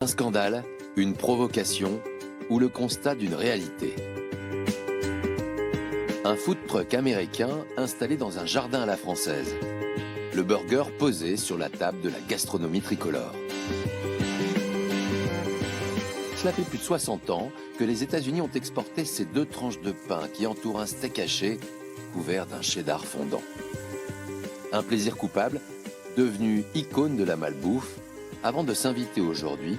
Un scandale, une provocation ou le constat d'une réalité. Un food truck américain installé dans un jardin à la française. Le burger posé sur la table de la gastronomie tricolore. Cela fait plus de 60 ans que les États-Unis ont exporté ces deux tranches de pain qui entourent un steak haché couvert d'un cheddar fondant. Un plaisir coupable, devenu icône de la malbouffe, avant de s'inviter aujourd'hui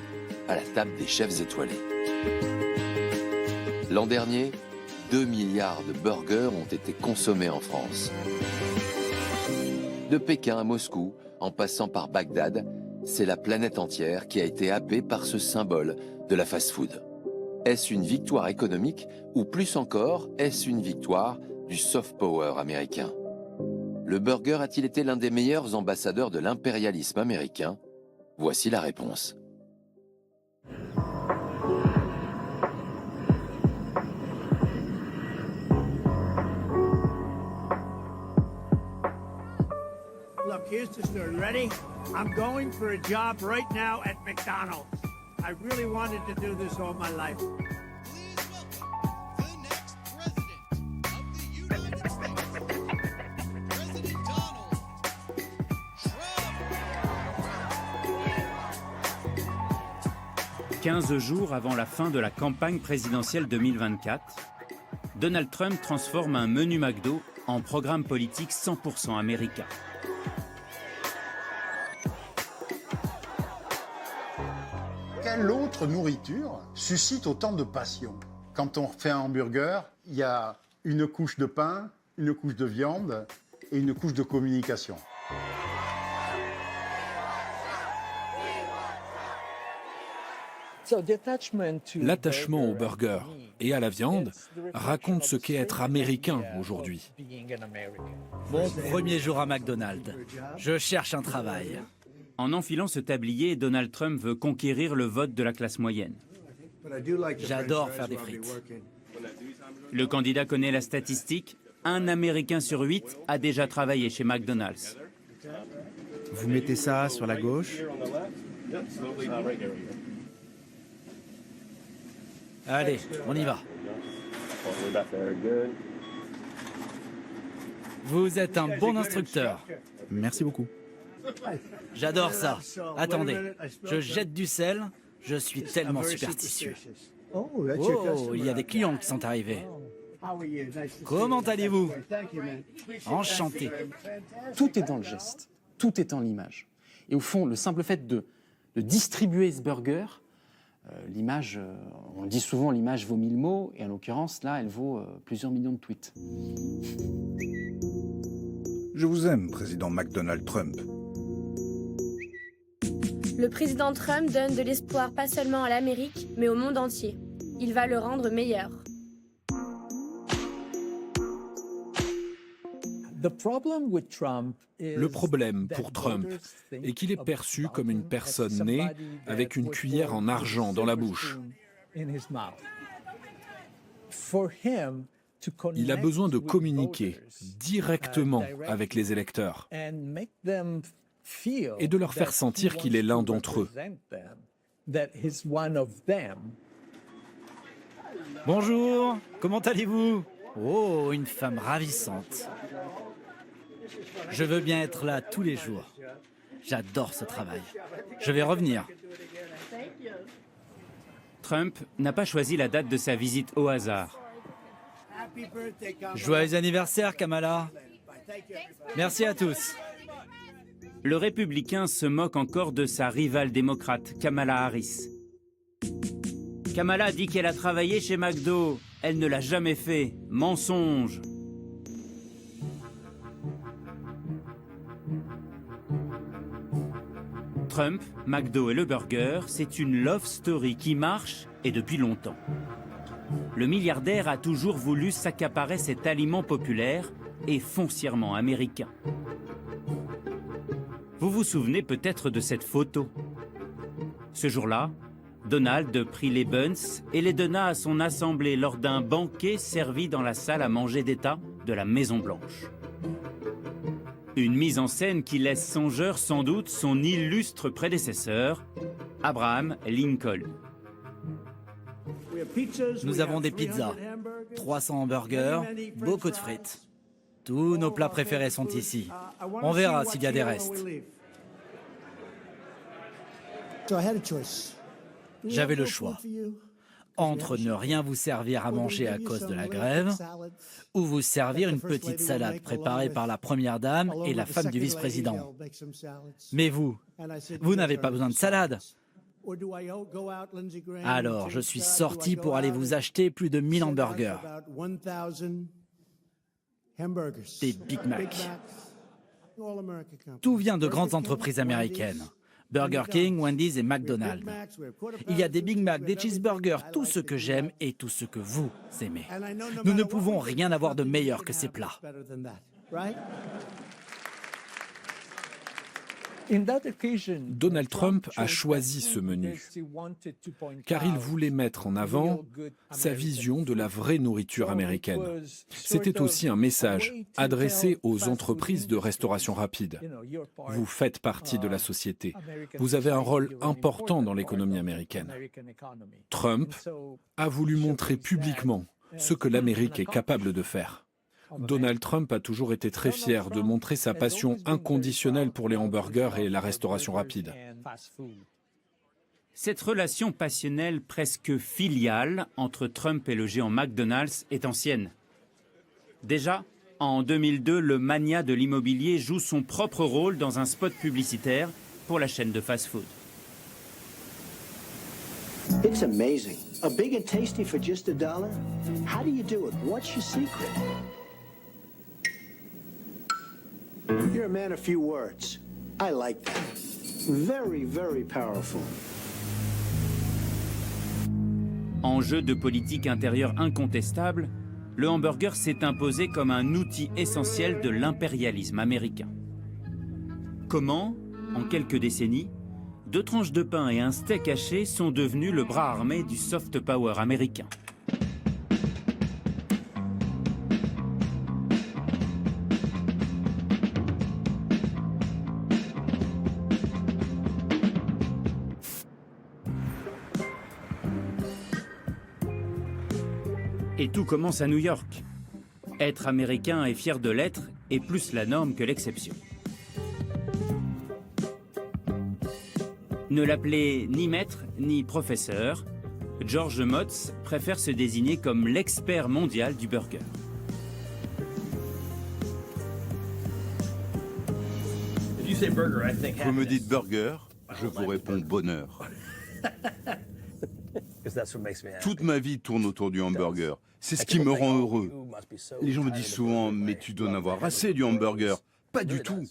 à la table des chefs étoilés. L'an dernier, 2 milliards de burgers ont été consommés en France. De Pékin à Moscou, en passant par Bagdad, c'est la planète entière qui a été happée par ce symbole de la fast-food. Est-ce une victoire économique ou plus encore, est-ce une victoire du soft power américain? Le burger a-t-il été l'un des meilleurs ambassadeurs de l'impérialisme américain? Voici la réponse. Look, here's the story. Ready? I'm going for a job right now at McDonald's. I really wanted to do this all my life. Please welcome the next president of the United States, President Donald Trump. 15 jours avant la fin de la campagne présidentielle 2024, Donald Trump transforme un menu McDo en programme politique 100% américain. Quelle autre nourriture suscite autant de passion? Quand on fait un hamburger, il y a une couche de pain, une couche de viande et une couche de communication. L'attachement au burger et à la viande raconte ce qu'est être américain aujourd'hui. Mon premier jour à McDonald's. Je cherche un travail. En enfilant ce tablier, Donald Trump veut conquérir le vote de la classe moyenne. J'adore faire des frites. Le candidat connaît la statistique. Un Américain sur 8 a déjà travaillé chez McDonald's. Vous mettez ça sur la gauche. Allez, on y va. Vous êtes un bon instructeur. Merci beaucoup. J'adore ça. Attendez, je jette du sel. Je suis tellement superstitieux. Oh, il y a des clients qui sont arrivés. Comment allez-vous? Enchanté. Tout est dans le geste, tout est dans l'image. Et au fond, le simple fait de distribuer ce burger, l'image, on dit souvent l'image vaut 1000 mots, et en l'occurrence, là, elle vaut plusieurs millions de tweets. Je vous aime, président McDonald Trump. Le président Trump donne de l'espoir pas seulement à l'Amérique, mais au monde entier. Il va le rendre meilleur. Le problème pour Trump est qu'il est perçu comme une personne née avec une cuillère en argent dans la bouche. Il a besoin de communiquer directement avec les électeurs et de leur faire sentir qu'il est l'un d'entre eux. Bonjour, comment allez-vous? Oh, une femme ravissante. Je veux bien être là tous les jours. J'adore ce travail. Je vais revenir. Trump n'a pas choisi la date de sa visite au hasard. Joyeux anniversaire, Kamala. Merci à tous. Le républicain se moque encore de sa rivale démocrate, Kamala Harris. Kamala dit qu'elle a travaillé chez McDo. Elle ne l'a jamais fait. Mensonge. Trump, McDo et le burger, c'est une love story qui marche et depuis longtemps. Le milliardaire a toujours voulu s'accaparer cet aliment populaire et foncièrement américain. Vous vous souvenez peut-être de cette photo. Ce jour-là, Donald prit les buns et les donna à son assemblée lors d'un banquet servi dans la salle à manger d'État de la Maison-Blanche. Une mise en scène qui laisse songeur sans doute son illustre prédécesseur, Abraham Lincoln. Nous avons des pizzas, 300 hamburgers, beaucoup de frites. Tous nos plats préférés sont ici. On verra s'il y a des restes. J'avais le choix entre ne rien vous servir à manger à cause de la grève ou vous servir une petite salade préparée par la première dame et la femme du vice-président. Mais vous n'avez pas besoin de salade. Alors, je suis sorti pour aller vous acheter plus de 1000 hamburgers. Des Big Mac. Tout vient de grandes entreprises américaines. Burger King, Wendy's et McDonald's. Il y a des Big Mac, des cheeseburgers, tout ce que j'aime et tout ce que vous aimez. Nous ne pouvons rien avoir de meilleur que ces plats. Donald Trump a choisi ce menu car il voulait mettre en avant sa vision de la vraie nourriture américaine. C'était aussi un message adressé aux entreprises de restauration rapide. Vous faites partie de la société. Vous avez un rôle important dans l'économie américaine. Trump a voulu montrer publiquement ce que l'Amérique est capable de faire. Donald Trump a toujours été très fier de montrer sa passion inconditionnelle pour les hamburgers et la restauration rapide. Cette relation passionnelle presque filiale entre Trump et le géant McDonald's est ancienne. Déjà, en 2002, le magnat de l'immobilier joue son propre rôle dans un spot publicitaire pour la chaîne de fast-food. It's amazing. A big and tasty for just $1? How do you do it? What's your secret? You're a man of few words. I like that. Very, very powerful. Enjeu de politique intérieure incontestable, le hamburger s'est imposé comme un outil essentiel de l'impérialisme américain. Comment, en quelques décennies, 2 tranches de pain et un steak haché sont devenus le bras armé du soft power américain. Et tout commence à New York. Être américain et fier de l'être est plus la norme que l'exception. Ne l'appelez ni maître ni professeur, George Motz préfère se désigner comme l'expert mondial du burger. Vous me dites burger, je vous réponds bonheur. Toute ma vie tourne autour du hamburger. C'est ce qui me rend heureux. Les gens me disent souvent, mais tu dois en avoir assez du hamburger. Pas du tout.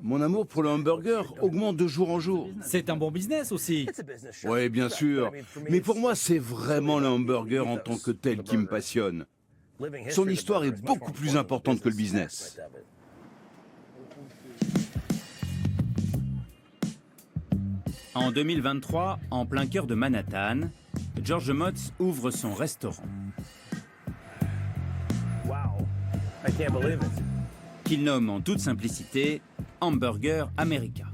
Mon amour pour le hamburger augmente de jour en jour. C'est un bon business aussi. Oui, bien sûr. Mais pour moi, c'est vraiment le hamburger en tant que tel qui me passionne. Son histoire est beaucoup plus importante que le business. En 2023, en plein cœur de Manhattan, George Motz ouvre son restaurant. Qu'il nomme en toute simplicité Hamburger America.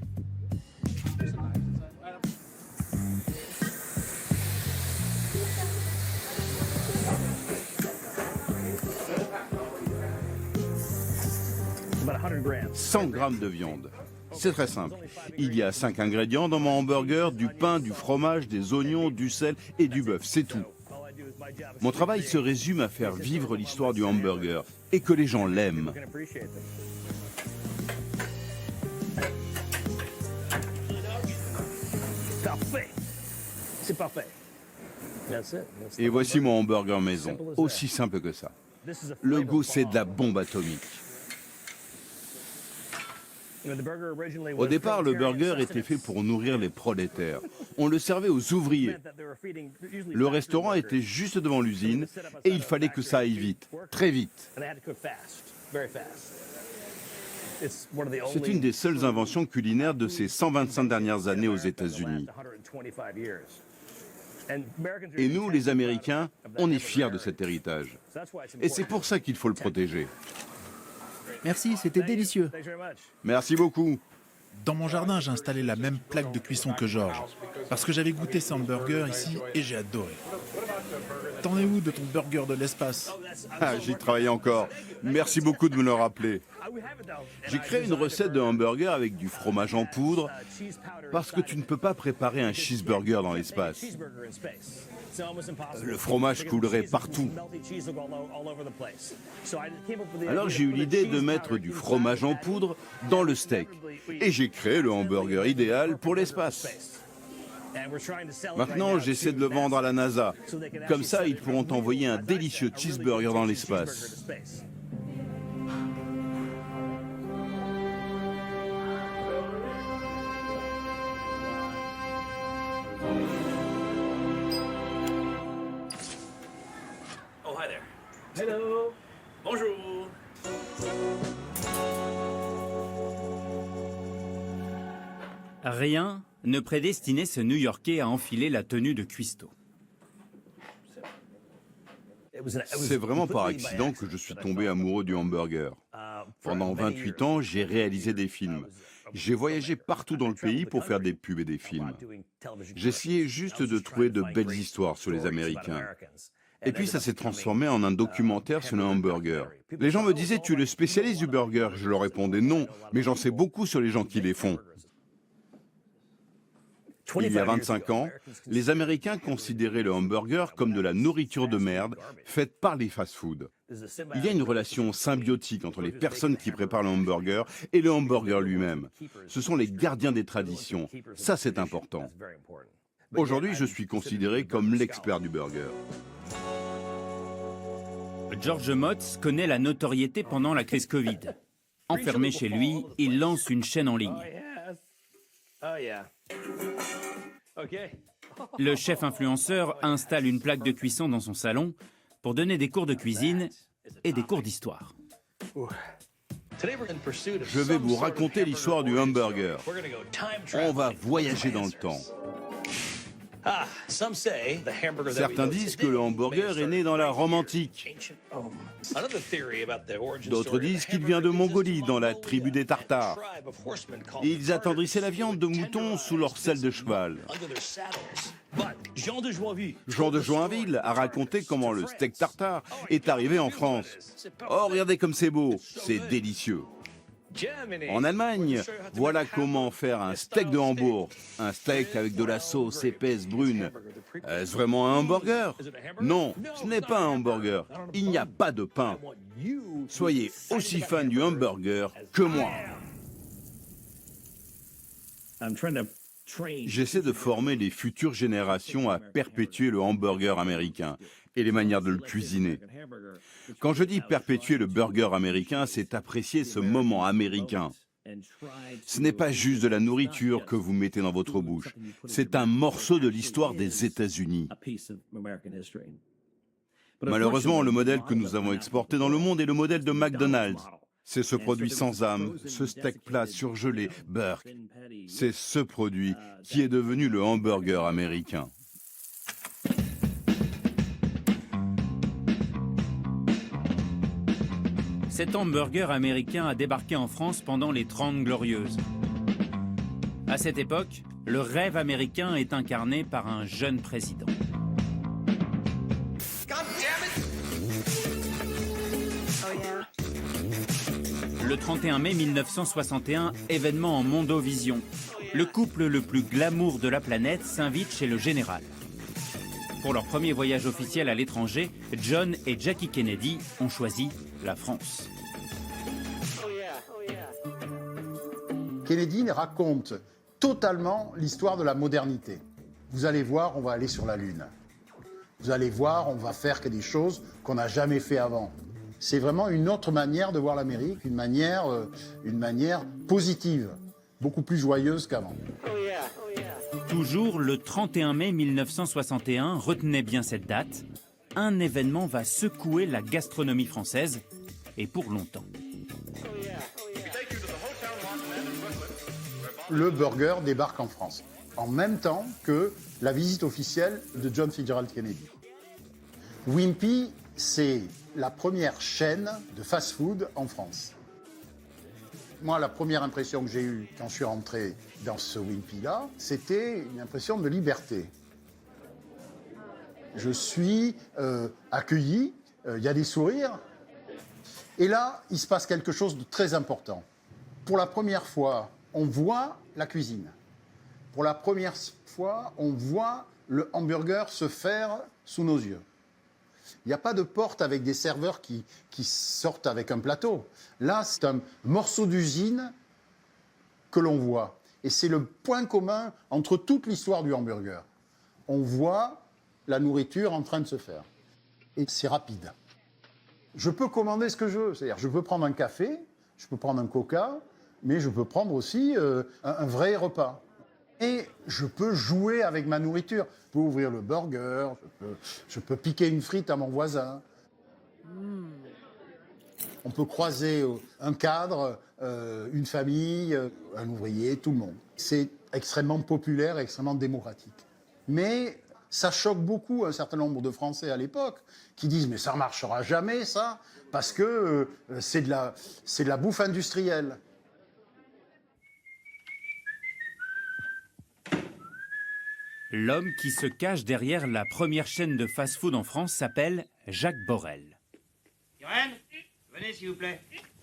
« 100 grammes de viande. C'est très simple. Il y a 5 ingrédients dans mon hamburger, du pain, du fromage, des oignons, du sel et du bœuf. C'est tout. Mon travail se résume à faire vivre l'histoire du hamburger et que les gens l'aiment. Parfait. C'est parfait. Et voici mon hamburger maison. Aussi simple que ça. Le goût, c'est de la bombe atomique. Au départ, le burger était fait pour nourrir les prolétaires. On le servait aux ouvriers. Le restaurant était juste devant l'usine et il fallait que ça aille vite, très vite. C'est une des seules inventions culinaires de ces 125 dernières années aux États-Unis. Et nous, les Américains, on est fiers de cet héritage. Et c'est pour ça qu'il faut le protéger. Merci, c'était délicieux. Merci beaucoup. Dans mon jardin, j'ai installé la même plaque de cuisson que George, parce que j'avais goûté ces hamburgers ici et j'ai adoré. T'en es où de ton burger de l'espace? Ah, j'y travaille encore. Merci beaucoup de me le rappeler. J'ai créé une recette de hamburger avec du fromage en poudre, parce que tu ne peux pas préparer un cheeseburger dans l'espace. Le fromage coulerait partout. Alors j'ai eu l'idée de mettre du fromage en poudre dans le steak. Et j'ai créé le hamburger idéal pour l'espace. Maintenant, j'essaie de le vendre à la NASA. Comme ça, ils pourront envoyer un délicieux cheeseburger dans l'espace. Oh, hi there. Hello. Bonjour. Rien ne prédestinait ce New-Yorkais à enfiler la tenue de cuistot. C'est vraiment par accident que je suis tombé amoureux du hamburger. Pendant 28 ans, j'ai réalisé des films. J'ai voyagé partout dans le pays pour faire des pubs et des films. J'essayais juste de trouver de belles histoires sur les Américains. Et puis ça s'est transformé en un documentaire sur le hamburger. Les gens me disaient « Tu es le spécialiste du burger ?» Je leur répondais « Non, mais j'en sais beaucoup sur les gens qui les font. » Il y a 25 ans, les Américains considéraient le hamburger comme de la nourriture de merde faite par les fast-foods. Il y a une relation symbiotique entre les personnes qui préparent le hamburger et le hamburger lui-même. Ce sont les gardiens des traditions. Ça, c'est important. Aujourd'hui, je suis considéré comme l'expert du burger. George Motz connaît la notoriété pendant la crise Covid. Enfermé chez lui, il lance une chaîne en ligne. Le chef influenceur installe une plaque de cuisson dans son salon pour donner des cours de cuisine et des cours d'histoire. Je vais vous raconter l'histoire du hamburger. On va voyager dans le temps. Certains disent que le hamburger est né dans la Rome antique. D'autres disent qu'il vient de Mongolie, dans la tribu des Tartares. Ils attendrissaient la viande de mouton sous leur selle de cheval. Jean de Joinville a raconté comment le steak tartare est arrivé en France. Oh, regardez comme c'est beau, c'est délicieux. En Allemagne, voilà comment faire un steak de Hambourg. Un steak avec de la sauce épaisse brune. Est-ce vraiment un hamburger? Non, ce n'est pas un hamburger. Il n'y a pas de pain. Soyez aussi fan du hamburger que moi. J'essaie de former les futures générations à perpétuer le hamburger américain et les manières de le cuisiner. Quand je dis perpétuer le burger américain, c'est apprécier ce moment américain. Ce n'est pas juste de la nourriture que vous mettez dans votre bouche, c'est un morceau de l'histoire des États-Unis. Malheureusement, le modèle que nous avons exporté dans le monde est le modèle de McDonald's. C'est ce produit sans âme, ce steak plat surgelé, Burke. C'est ce produit qui est devenu le hamburger américain. Cet hamburger américain a débarqué en France pendant les 30 Glorieuses. À cette époque, le rêve américain est incarné par un jeune président. Le 31 mai 1961, événement en Mondovision. Le couple le plus glamour de la planète s'invite chez le général. Pour leur premier voyage officiel à l'étranger, John et Jackie Kennedy ont choisi la France. Kennedy raconte totalement l'histoire de la modernité. Vous allez voir, on va aller sur la Lune. Vous allez voir, on va faire des choses qu'on n'a jamais fait avant. C'est vraiment une autre manière de voir l'Amérique, une manière positive, beaucoup plus joyeuse qu'avant. Toujours le 31 mai 1961, retenez bien cette date, un événement va secouer la gastronomie française, et pour longtemps. Le burger débarque en France, en même temps que la visite officielle de John Fitzgerald Kennedy. Wimpy, c'est la première chaîne de fast-food en France. Moi, la première impression que j'ai eue quand je suis rentré dans ce Wimpy-là, c'était une impression de liberté. Je suis accueilli, il y a des sourires. Et là, il se passe quelque chose de très important. Pour la première fois, on voit la cuisine. Pour la première fois, on voit le hamburger se faire sous nos yeux. Il n'y a pas de porte avec des serveurs qui sortent avec un plateau. Là, c'est un morceau d'usine que l'on voit. Et c'est le point commun entre toute l'histoire du hamburger. On voit la nourriture en train de se faire. Et c'est rapide. Je peux commander ce que je veux. C'est-à-dire, je peux prendre un café, je peux prendre un coca, mais je peux prendre aussi un vrai repas. Et je peux jouer avec ma nourriture. Je peux ouvrir le burger, je peux piquer une frite à mon voisin. On peut croiser un cadre, une famille, un ouvrier, tout le monde. C'est extrêmement populaire, extrêmement démocratique. Mais ça choque beaucoup un certain nombre de Français à l'époque qui disent « mais ça ne marchera jamais, ça, parce que c'est de la bouffe industrielle ». L'homme qui se cache derrière la première chaîne de fast-food en France s'appelle Jacques Borel. Irène, venez s'il vous plaît.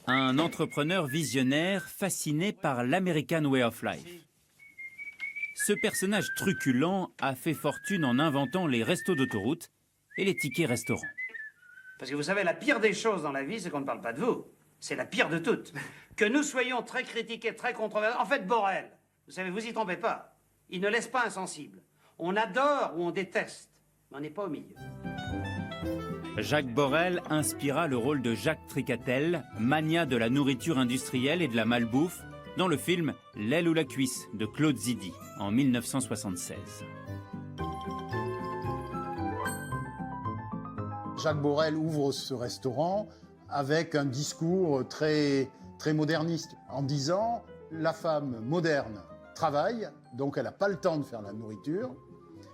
Un entrepreneur visionnaire fasciné par l'American Way of Life. Ce personnage truculent a fait fortune en inventant les restos d'autoroute et les tickets restaurants. Parce que vous savez, la pire des choses dans la vie, c'est qu'on ne parle pas de vous. C'est la pire de toutes. Que nous soyons très critiqués, très controversés. En fait, Borel, vous savez, vous y trompez pas. Il ne laisse pas insensible. On adore ou on déteste, mais on n'est pas au milieu. Jacques Borel inspira le rôle de Jacques Tricatel, mania de la nourriture industrielle et de la malbouffe, dans le film L'aile ou la cuisse de Claude Zidi en 1976. Jacques Borel ouvre ce restaurant avec un discours très, très moderniste, en disant « la femme moderne travaille, donc elle n'a pas le temps de faire la nourriture,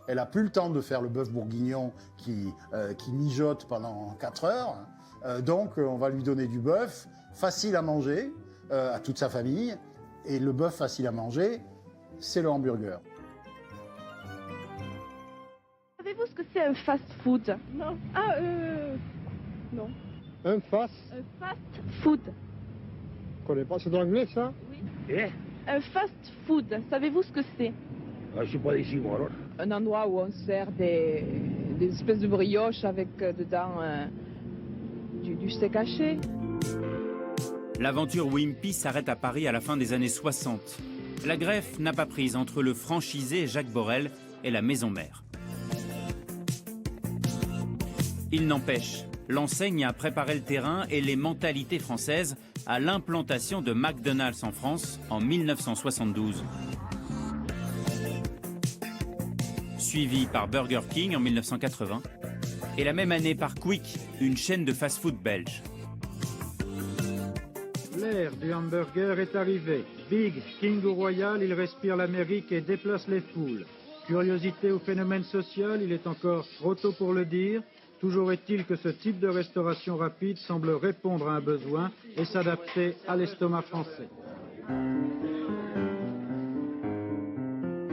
elle n'a plus le temps de faire le bœuf bourguignon qui mijote pendant 4 heures, donc on va lui donner du bœuf facile à manger à toute sa famille, et le bœuf facile à manger, c'est le hamburger. » Savez-vous ce que c'est un fast-food? Non. Non. Un fast? Un fast-food. Je connais pas, c'est de l'anglais ça? Oui. Eh? Un fast-food, savez-vous ce que c'est? Je suis pas d'ici moi alors. Un endroit où on sert des espèces de brioches avec dedans du steak haché. L'aventure Wimpy s'arrête à Paris à la fin des années 60. La greffe n'a pas prise entre le franchisé Jacques Borel et la maison mère. Il n'empêche, l'enseigne a préparé le terrain et les mentalités françaises à l'implantation de McDonald's en France en 1972. Suivi par Burger King en 1980 et la même année par Quick, une chaîne de fast-food belge. L'ère du hamburger est arrivée. Big, King ou Royal, il respire l'Amérique et déplace les foules. Curiosité ou phénomène social, il est encore trop tôt pour le dire. Toujours est-il que ce type de restauration rapide semble répondre à un besoin et s'adapter à l'estomac français.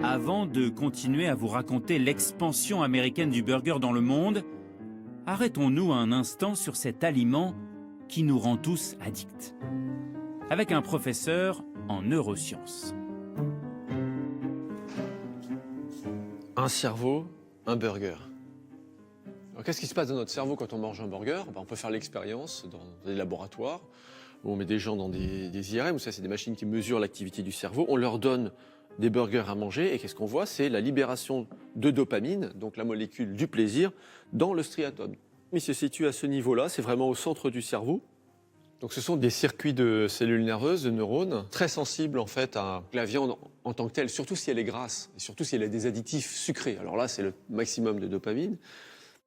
Avant de continuer à vous raconter l'expansion américaine du burger dans le monde, arrêtons-nous un instant sur cet aliment qui nous rend tous addicts. Avec un professeur en neurosciences. Un cerveau, un burger. Alors, qu'est-ce qui se passe dans notre cerveau quand on mange un burger? On peut faire l'expérience dans des laboratoires où on met des gens dans des IRM, où ça c'est des machines qui mesurent l'activité du cerveau. On leur donne des burgers à manger et qu'est-ce qu'on voit? C'est la libération de dopamine, donc la molécule du plaisir, dans le striatum. Il se situe à ce niveau-là, c'est vraiment au centre du cerveau. Donc ce sont des circuits de cellules nerveuses, de neurones, très sensibles en fait à la viande en tant que telle, surtout si elle est grasse, et surtout si elle a des additifs sucrés. Alors là, c'est le maximum de dopamine.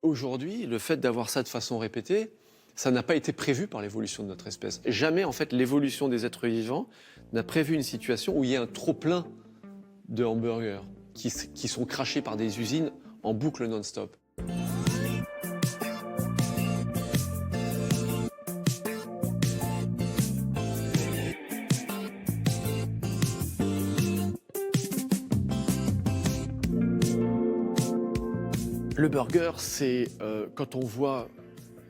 Aujourd'hui, le fait d'avoir ça de façon répétée, ça n'a pas été prévu par l'évolution de notre espèce. Jamais, en fait, l'évolution des êtres vivants n'a prévu une situation où il y a un trop-plein de hamburgers qui sont crachés par des usines en boucle non-stop. Le burger, c'est quand on voit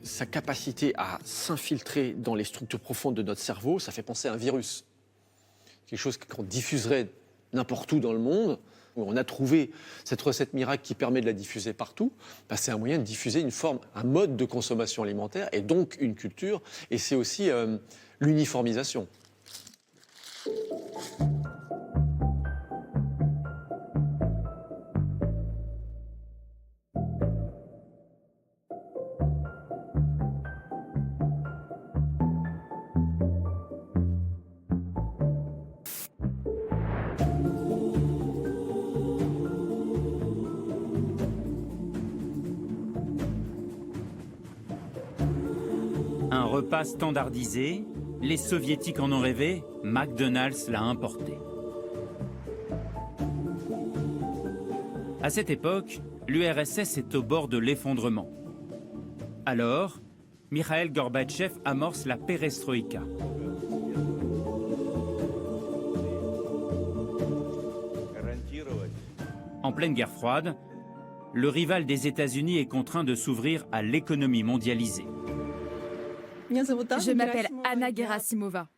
sa capacité à s'infiltrer dans les structures profondes de notre cerveau, ça fait penser à un virus. Quelque chose qu'on diffuserait n'importe où dans le monde. On a trouvé cette recette miracle qui permet de la diffuser partout. Ben, c'est un moyen de diffuser une forme, un mode de consommation alimentaire et donc une culture. Et c'est aussi l'uniformisation. Un repas standardisé, les soviétiques en ont rêvé, McDonald's l'a importé. À cette époque, l'URSS est au bord de l'effondrement. Alors, Mikhaïl Gorbatchev amorce la perestroïka. En pleine guerre froide, le rival des États-Unis est contraint de s'ouvrir à l'économie mondialisée. Je m'appelle Anna Gerasimova.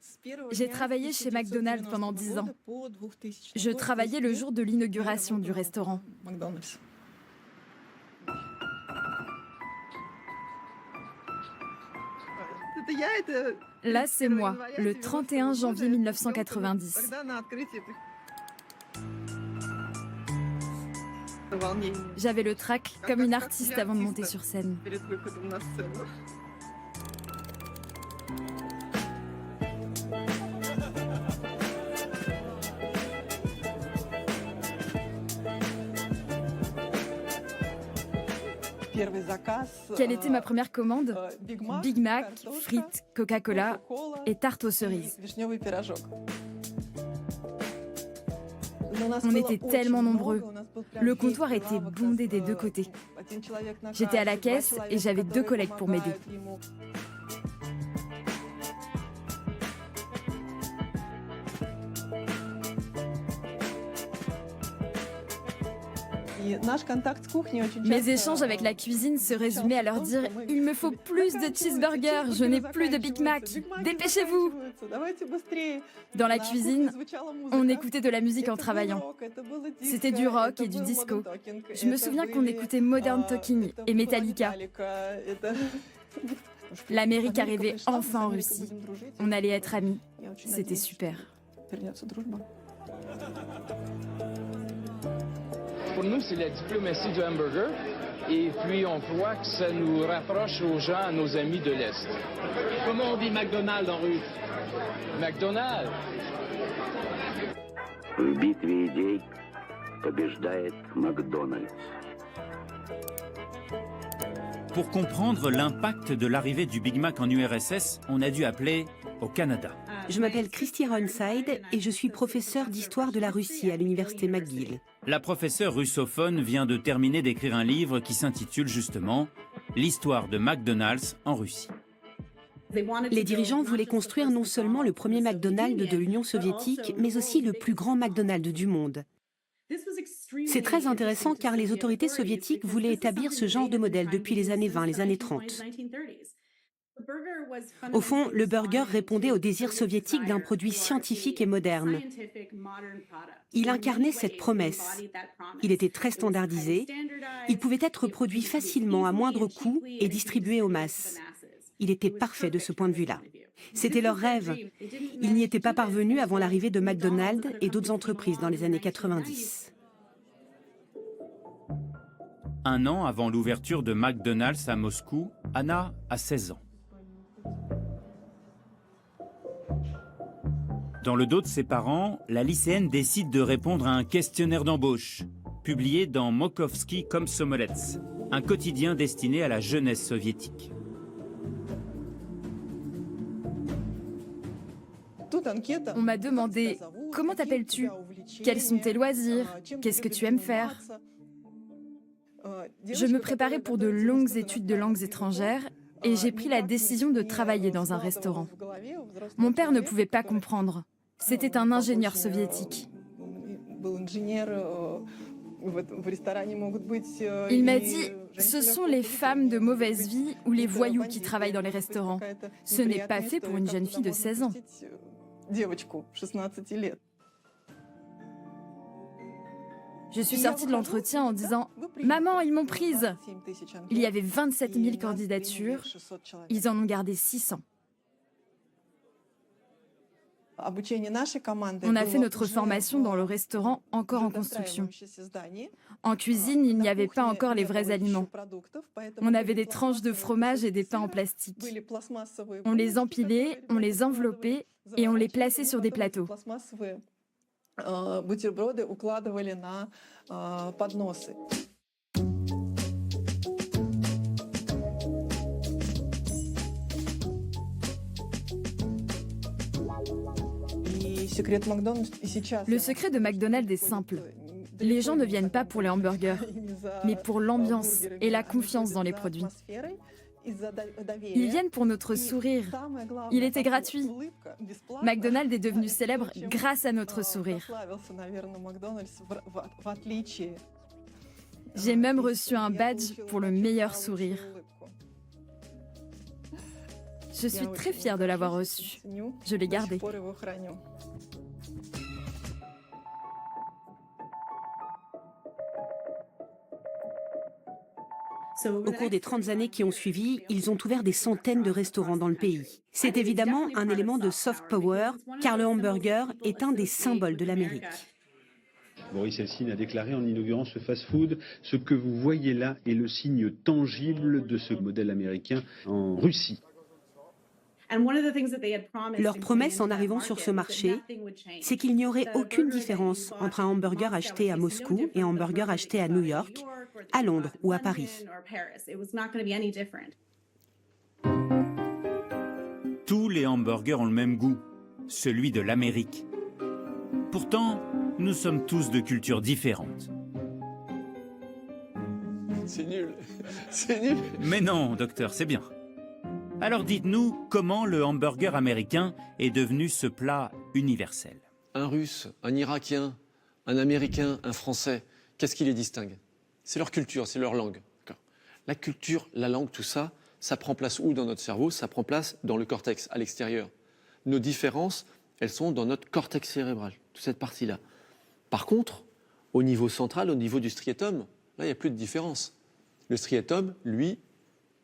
J'ai travaillé chez McDonald's pendant 10 ans. Je travaillais le jour de l'inauguration du restaurant. Là, c'est moi, le 31 janvier 1990. J'avais le trac comme une artiste avant de monter sur scène. Quelle était ma première commande? Big Mac, frites, Coca-Cola et tarte aux cerises. On était tellement nombreux. Le comptoir était bondé des deux côtés. J'étais à la caisse et j'avais 2 collègues pour m'aider. Mes échanges avec la cuisine se résumaient à leur dire « Il me faut plus de cheeseburgers, je n'ai plus de Big Mac, dépêchez-vous !» Dans la cuisine, on écoutait de la musique en travaillant. C'était du rock et du disco. Je me souviens qu'on écoutait Modern Talking et Metallica. L'Amérique arrivait enfin en Russie. On allait être amis. C'était super. Pour nous, c'est la diplomatie du hamburger. Et puis, on croit que ça nous rapproche aux gens, à nos amis de l'Est. Comment on dit McDonald's en russe? McDonald's. В битве идей побеждает Макдональдс. Pour comprendre l'impact de l'arrivée du Big Mac en URSS, on a dû appeler au Canada. Je m'appelle Christy Ronside et je suis professeure d'histoire de la Russie à l'université McGill. La professeure russophone vient de terminer d'écrire un livre qui s'intitule justement « L'histoire de McDonald's en Russie ». Les dirigeants voulaient construire non seulement le premier McDonald's de l'Union soviétique, mais aussi le plus grand McDonald's du monde. C'est très intéressant car les autorités soviétiques voulaient établir ce genre de modèle depuis les années 20, les années 30. Au fond, le burger répondait au désir soviétique d'un produit scientifique et moderne. Il incarnait cette promesse. Il était très standardisé. Il pouvait être produit facilement à moindre coût et distribué aux masses. Il était parfait de ce point de vue-là. C'était leur rêve. Ils n'y étaient pas parvenus avant l'arrivée de McDonald's et d'autres entreprises dans les années 90. Un an avant l'ouverture de McDonald's à Moscou, Anna a 16 ans. Dans le dos de ses parents, la lycéenne décide de répondre à un questionnaire d'embauche, publié dans Mokovsky Komsomolets, un quotidien destiné à la jeunesse soviétique. On m'a demandé « Comment t'appelles-tu ? Quels sont tes loisirs ? Qu'est-ce que tu aimes faire ?» Je me préparais pour de longues études de langues étrangères et j'ai pris la décision de travailler dans un restaurant. Mon père ne pouvait pas comprendre. C'était un ingénieur soviétique. Il m'a dit Ce sont les femmes de mauvaise vie ou les voyous qui travaillent dans les restaurants. Ce n'est pas fait pour une jeune fille de 16 ans. Je suis sortie de l'entretien en disant « Maman, ils m'ont prise !» Il y avait 27 000 candidatures, ils en ont gardé 600. On a fait notre formation dans le restaurant encore en construction. En cuisine, il n'y avait pas encore les vrais aliments. On avait des tranches de fromage et des pains en plastique. On les empilait, on les enveloppait et on les plaçait sur des plateaux. Le secret de McDonald's est simple. Les gens ne viennent pas pour les hamburgers, mais pour l'ambiance et la confiance dans les produits. Ils viennent pour notre sourire. Il était gratuit. McDonald's est devenu célèbre grâce à notre sourire. J'ai même reçu un badge pour le meilleur sourire. Je suis très fière de l'avoir reçu. Je l'ai gardé. Au cours des 30 années qui ont suivi, ils ont ouvert des centaines de restaurants dans le pays. C'est évidemment un élément de soft power, car le hamburger est un des symboles de l'Amérique. Boris Eltsine a déclaré en inaugurant ce fast-food « Ce que vous voyez là est le signe tangible de ce modèle américain en Russie ». Leur promesse en arrivant sur ce marché, c'est qu'il n'y aurait aucune différence entre un hamburger acheté à Moscou et un hamburger acheté à New York, à Londres ou à Paris. Tous les hamburgers ont le même goût, celui de l'Amérique. Pourtant, nous sommes tous de cultures différentes. C'est nul, c'est nul. Mais non, docteur, c'est bien. Alors dites-nous comment le hamburger américain est devenu ce plat universel. Un Russe, un Irakien, un Américain, un Français, qu'est-ce qui les distingue? C'est leur culture, c'est leur langue. La culture, la langue, tout ça, ça prend place où dans notre cerveau? Ça prend place dans le cortex, à l'extérieur. Nos différences, elles sont dans notre cortex cérébral, toute cette partie-là. Par contre, au niveau central, au niveau du striatum, là, il n'y a plus de différence. Le striatum, lui,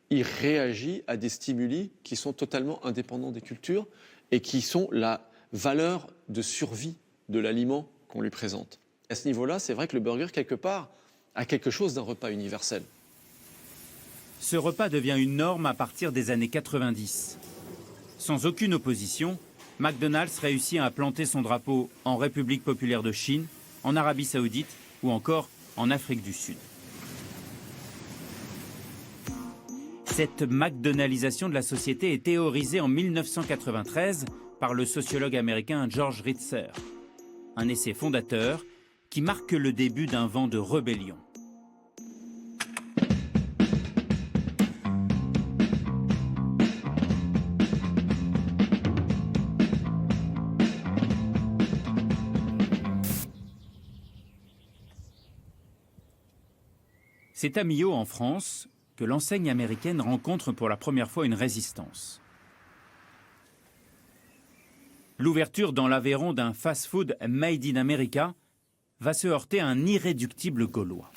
il réagit à des stimuli qui sont totalement indépendants des cultures et qui sont la valeur de survie de l'aliment qu'on lui présente. À ce niveau-là, c'est vrai que le burger, quelque part, a quelque chose d'un repas universel. Ce repas devient une norme à partir des années 90. Sans aucune opposition, McDonald's réussit à planter son drapeau en République populaire de Chine, en Arabie Saoudite ou encore en Afrique du Sud. Cette McDonaldisation de la société est théorisée en 1993 par le sociologue américain George Ritzer. Un essai fondateur qui marque le début d'un vent de rébellion. C'est à Millau, en France, que l'enseigne américaine rencontre pour la première fois une résistance. L'ouverture dans l'Aveyron d'un fast-food made in America va se heurter à un irréductible Gaulois.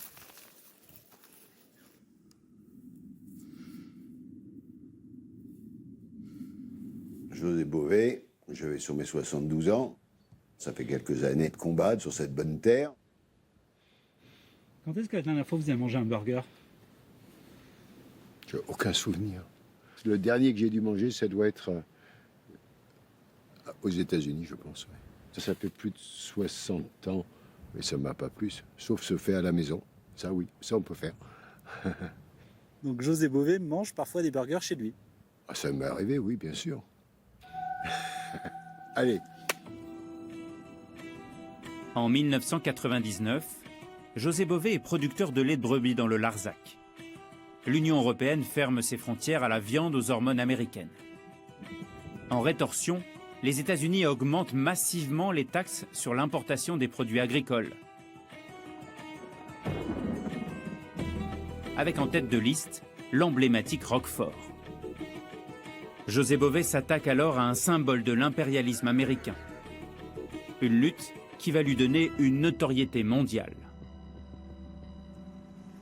José Bové, je vais sur mes 72 ans. Ça fait quelques années de combat sur cette bonne terre. Quand est-ce que la dernière fois vous avez mangé un burger? J'ai aucun souvenir. Le dernier que j'ai dû manger, ça doit être aux États-Unis, je pense. Ouais. Ça fait plus de 60 ans, mais ça ne m'a pas plu. Sauf se fait à la maison. Ça, oui, ça on peut faire. Donc José Bové mange parfois des burgers chez lui? Ah, ça m'est arrivé, oui, bien sûr. Allez. En 1999, José Bové est producteur de lait de brebis dans le Larzac. L'Union européenne ferme ses frontières à la viande aux hormones américaines. En rétorsion, les États-Unis augmentent massivement les taxes sur l'importation des produits agricoles. avec en tête de liste l'emblématique Roquefort. José Bové s'attaque alors à un symbole de l'impérialisme américain. Une lutte qui va lui donner une notoriété mondiale.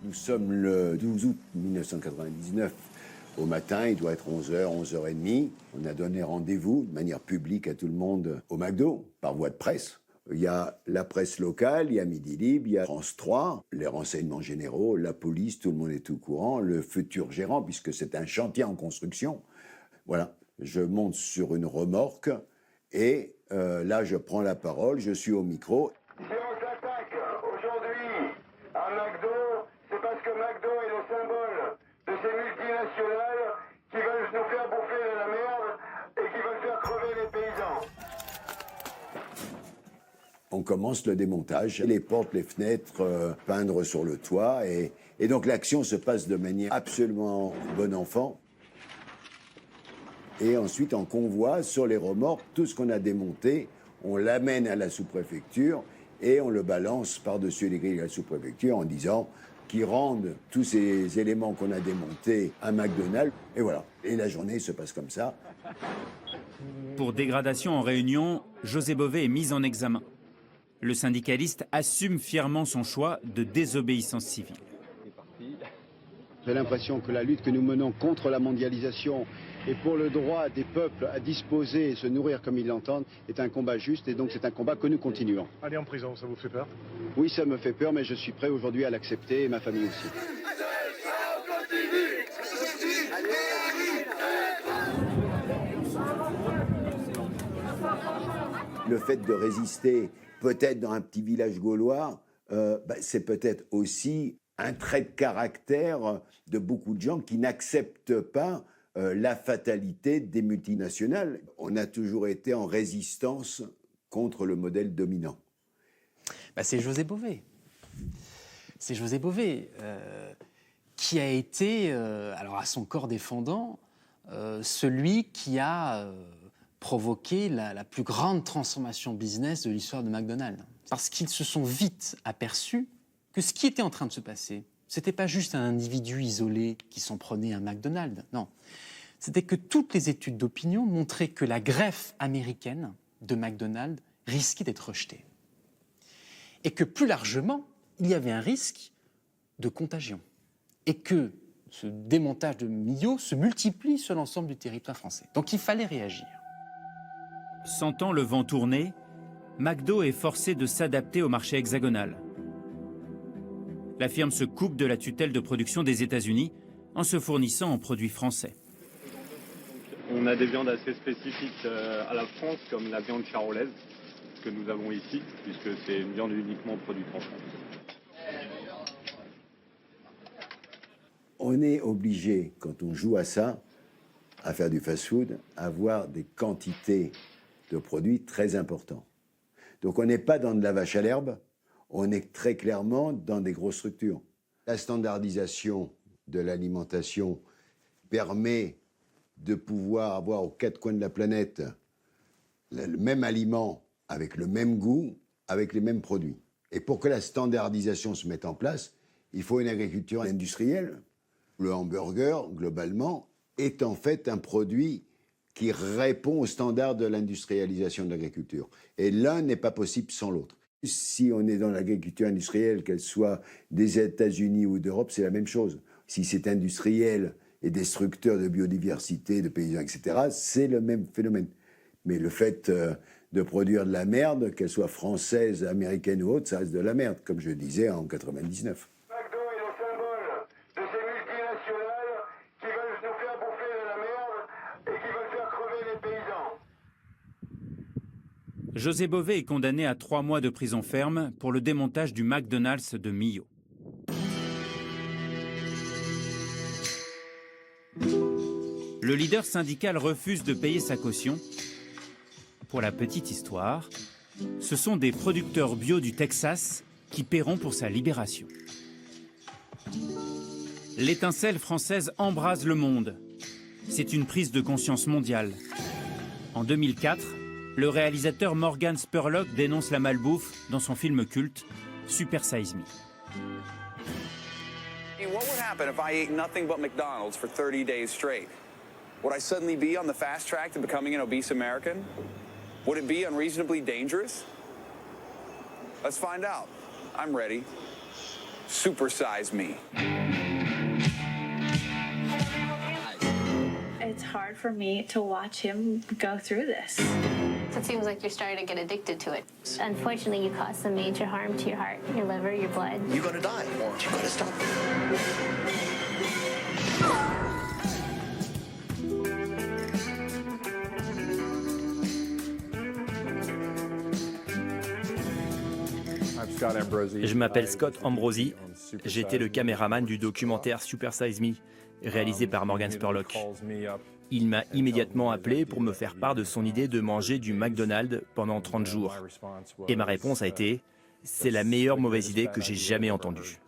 Nous sommes le 12 août 1999. Au matin, il doit être 11h, 11h30. On a donné rendez-vous de manière publique à tout le monde au McDo, par voie de presse. Il y a la presse locale, il y a Midi Libre, il y a France 3, les renseignements généraux, la police, tout le monde est au courant, le futur gérant, puisque c'est un chantier en construction. Voilà, je monte sur une remorque et là, je prends la parole, je suis au micro. Si on s'attaque aujourd'hui à McDo, c'est parce que McDo est le symbole de ces multinationales qui veulent nous faire bouffer de la merde et qui veulent faire crever les paysans. On commence le démontage, les portes, les fenêtres, peindre sur le toit. Et donc l'action se passe de manière absolument bon enfant. Et ensuite, en convoi, sur les remorques, tout ce qu'on a démonté, on l'amène à la sous-préfecture et on le balance par-dessus les grilles de la sous-préfecture en disant qu'ils rendent tous ces éléments qu'on a démontés à McDonald's. Et voilà. Et la journée se passe comme ça. Pour dégradation en réunion, José Bové est mis en examen. Le syndicaliste assume fièrement son choix de désobéissance civile. J'ai l'impression que la lutte que nous menons contre la mondialisation et pour le droit des peuples à disposer et se nourrir comme ils l'entendent est un combat juste et donc c'est un combat que nous continuons. Aller en prison, ça vous fait peur? Oui, ça me fait peur, mais je suis prêt aujourd'hui à l'accepter et ma famille aussi. Le fait de résister, peut-être dans un petit village gaulois, c'est peut-être aussi un trait de caractère de beaucoup de gens qui n'acceptent pas la fatalité des multinationales. On a toujours été en résistance contre le modèle dominant. C'est José Bové. C'est José Bové qui a été, alors à son corps défendant, celui qui a provoqué la plus grande transformation business de l'histoire de McDonald's. Parce qu'ils se sont vite aperçus que ce qui était en train de se passer, c'était pas juste un individu isolé qui s'en prenait à McDonald's, non. C'était que toutes les études d'opinion montraient que la greffe américaine de McDonald's risquait d'être rejetée. Et que plus largement, il y avait un risque de contagion. Et que ce démontage de Millau se multiplie sur l'ensemble du territoire français. Donc il fallait réagir. Sentant le vent tourner, McDo est forcé de s'adapter au marché hexagonal. La firme se coupe de la tutelle de production des États-Unis en se fournissant en produits français. On a des viandes assez spécifiques à la France, comme la viande charolaise que nous avons ici, puisque c'est une viande uniquement produite en France. On est obligé, quand on joue à ça, à faire du fast-food, à avoir des quantités de produits très importants. Donc on n'est pas dans de la vache à l'herbe, on est très clairement dans des grosses structures. La standardisation de l'alimentation permet de pouvoir avoir aux quatre coins de la planète le même aliment avec le même goût, avec les mêmes produits. Et pour que la standardisation se mette en place, il faut une agriculture industrielle. Le hamburger, globalement, est en fait un produit qui répond aux standards de l'industrialisation de l'agriculture. Et l'un n'est pas possible sans l'autre. Si on est dans l'agriculture industrielle, qu'elle soit des États-Unis ou d'Europe, c'est la même chose. Si c'est industriel et destructeur de biodiversité, de paysans, etc., c'est le même phénomène. Mais le fait de produire de la merde, qu'elle soit française, américaine ou autre, ça reste de la merde, comme je disais en 99. McDo est le symbole de ces multinationales qui veulent nous faire bouffer de la merde et qui veulent faire crever les paysans. José Bové est condamné à 3 mois de prison ferme pour le démontage du McDonald's de Millau. Le leader syndical refuse de payer sa caution. Pour la petite histoire, ce sont des producteurs bio du Texas qui paieront pour sa libération. L'étincelle française embrase le monde. C'est une prise de conscience mondiale. En 2004, le réalisateur Morgan Spurlock dénonce la malbouffe dans son film culte Super Size Me. happen if I ate nothing but McDonald's for 30 days straight? Would I suddenly be on the fast track to becoming an obese American? Would it be unreasonably dangerous? Let's find out. I'm ready. Supersize me. It's hard for me to watch him go through this. It seems like you're starting to get addicted to it. Unfortunately, you cause some major harm to your heart, your liver, your blood. You're gonna die, Orange. You gotta stop. Je m'appelle Scott Ambrosi. J'étais le caméraman du documentaire Super Size Me, réalisé par Morgan Spurlock. Il m'a immédiatement appelé pour me faire part de son idée de manger du McDonald's pendant 30 jours. Et ma réponse a été « C'est la meilleure mauvaise idée que j'ai jamais entendue ».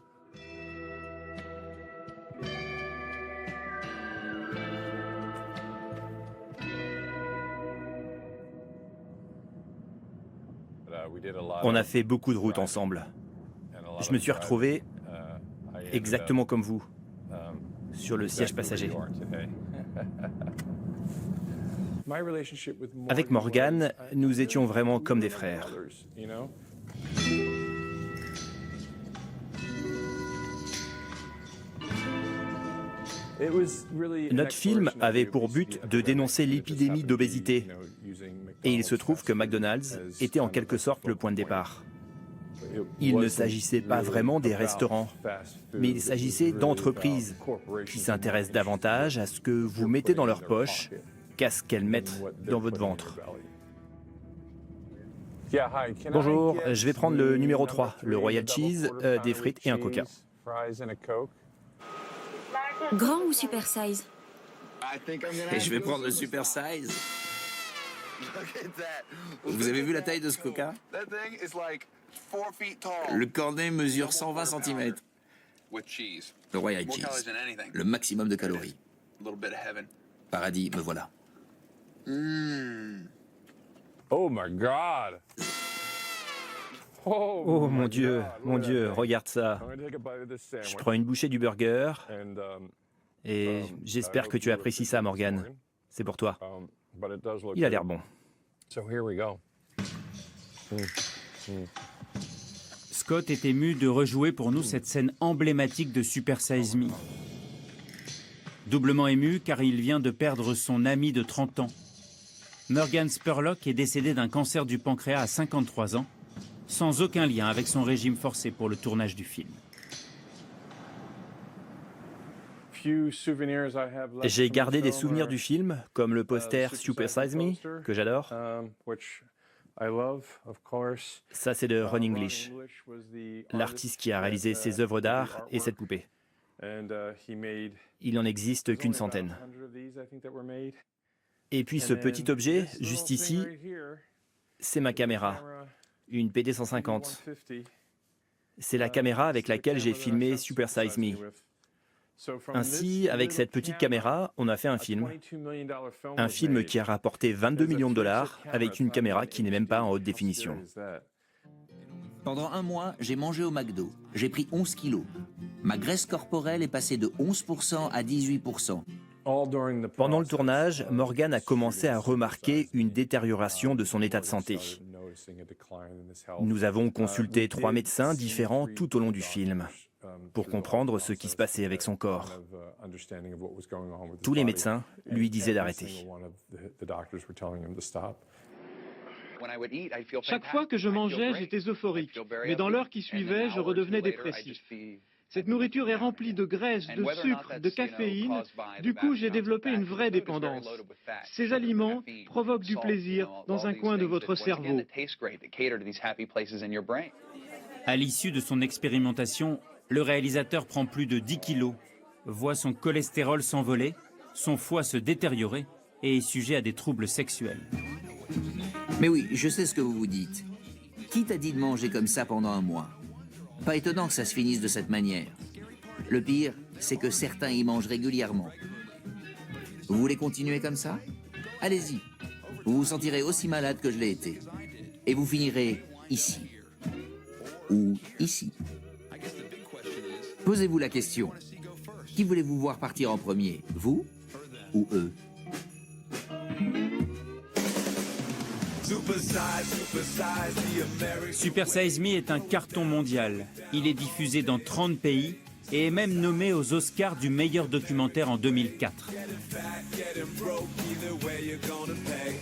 On a fait beaucoup de routes ensemble. Je me suis retrouvé exactement comme vous, sur le siège passager. Avec Morgan, nous étions vraiment comme des frères. Notre film avait pour but de dénoncer l'épidémie d'obésité. Et il se trouve que McDonald's était en quelque sorte le point de départ. Il ne s'agissait pas vraiment des restaurants, mais il s'agissait d'entreprises qui s'intéressent davantage à ce que vous mettez dans leur poche qu'à ce qu'elles mettent dans votre ventre. Bonjour, je vais prendre le numéro 3, le Royal Cheese, des frites et un Coca. Grand ou super size? Et je vais prendre le super size. Vous avez vu la taille de ce Coca? Le cornet mesure 120 cm. Le Royal Cheese, le maximum de calories. Paradis, me voilà. Oh my God! Oh mon Dieu, regarde ça. Je prends une bouchée du burger et j'espère que tu apprécies ça, Morgan. C'est pour toi. Il a l'air bon. Scott est ému de rejouer pour nous cette scène emblématique de Super Size Me. Doublement ému car il vient de perdre son ami de 30 ans. Morgan Spurlock est décédé d'un cancer du pancréas à 53 ans, sans aucun lien avec son régime forcé pour le tournage du film. J'ai gardé des souvenirs du film, comme le poster Super Size Me, que j'adore. Ça, c'est de Ron English, l'artiste qui a réalisé ces œuvres d'art et cette poupée. Il n'en existe qu'une centaine. Et puis ce petit objet, juste ici, c'est ma caméra, une PD-150. C'est la caméra avec laquelle j'ai filmé Super Size Me. Ainsi, avec cette petite caméra, on a fait un film qui a rapporté 22 millions de dollars avec une caméra qui n'est même pas en haute définition. Pendant un mois, j'ai mangé au McDo. J'ai pris 11 kilos. Ma graisse corporelle est passée de 11% à 18%. Pendant le tournage, Morgan a commencé à remarquer une détérioration de son état de santé. Nous avons consulté 3 médecins différents tout au long du film pour comprendre ce qui se passait avec son corps. Tous les médecins lui disaient d'arrêter. Chaque fois que je mangeais, j'étais euphorique, mais dans l'heure qui suivait, je redevenais dépressif. Cette nourriture est remplie de graisse, de sucre, de caféine. Du coup, j'ai développé une vraie dépendance. Ces aliments provoquent du plaisir dans un coin de votre cerveau. À l'issue de son expérimentation, le réalisateur prend plus de 10 kilos, voit son cholestérol s'envoler, son foie se détériorer et est sujet à des troubles sexuels. Mais oui, je sais ce que vous vous dites. Qui t'a dit de manger comme ça pendant un mois? Pas étonnant que ça se finisse de cette manière. Le pire, c'est que certains y mangent régulièrement. Vous voulez continuer comme ça? Allez-y. Vous vous sentirez aussi malade que je l'ai été. Et vous finirez ici. Ou ici. Posez-vous la question. Qui voulez-vous voir partir en premier, vous ou eux? Super Size Me est un carton mondial. Il est diffusé dans 30 pays et est même nommé aux Oscars du meilleur documentaire en 2004.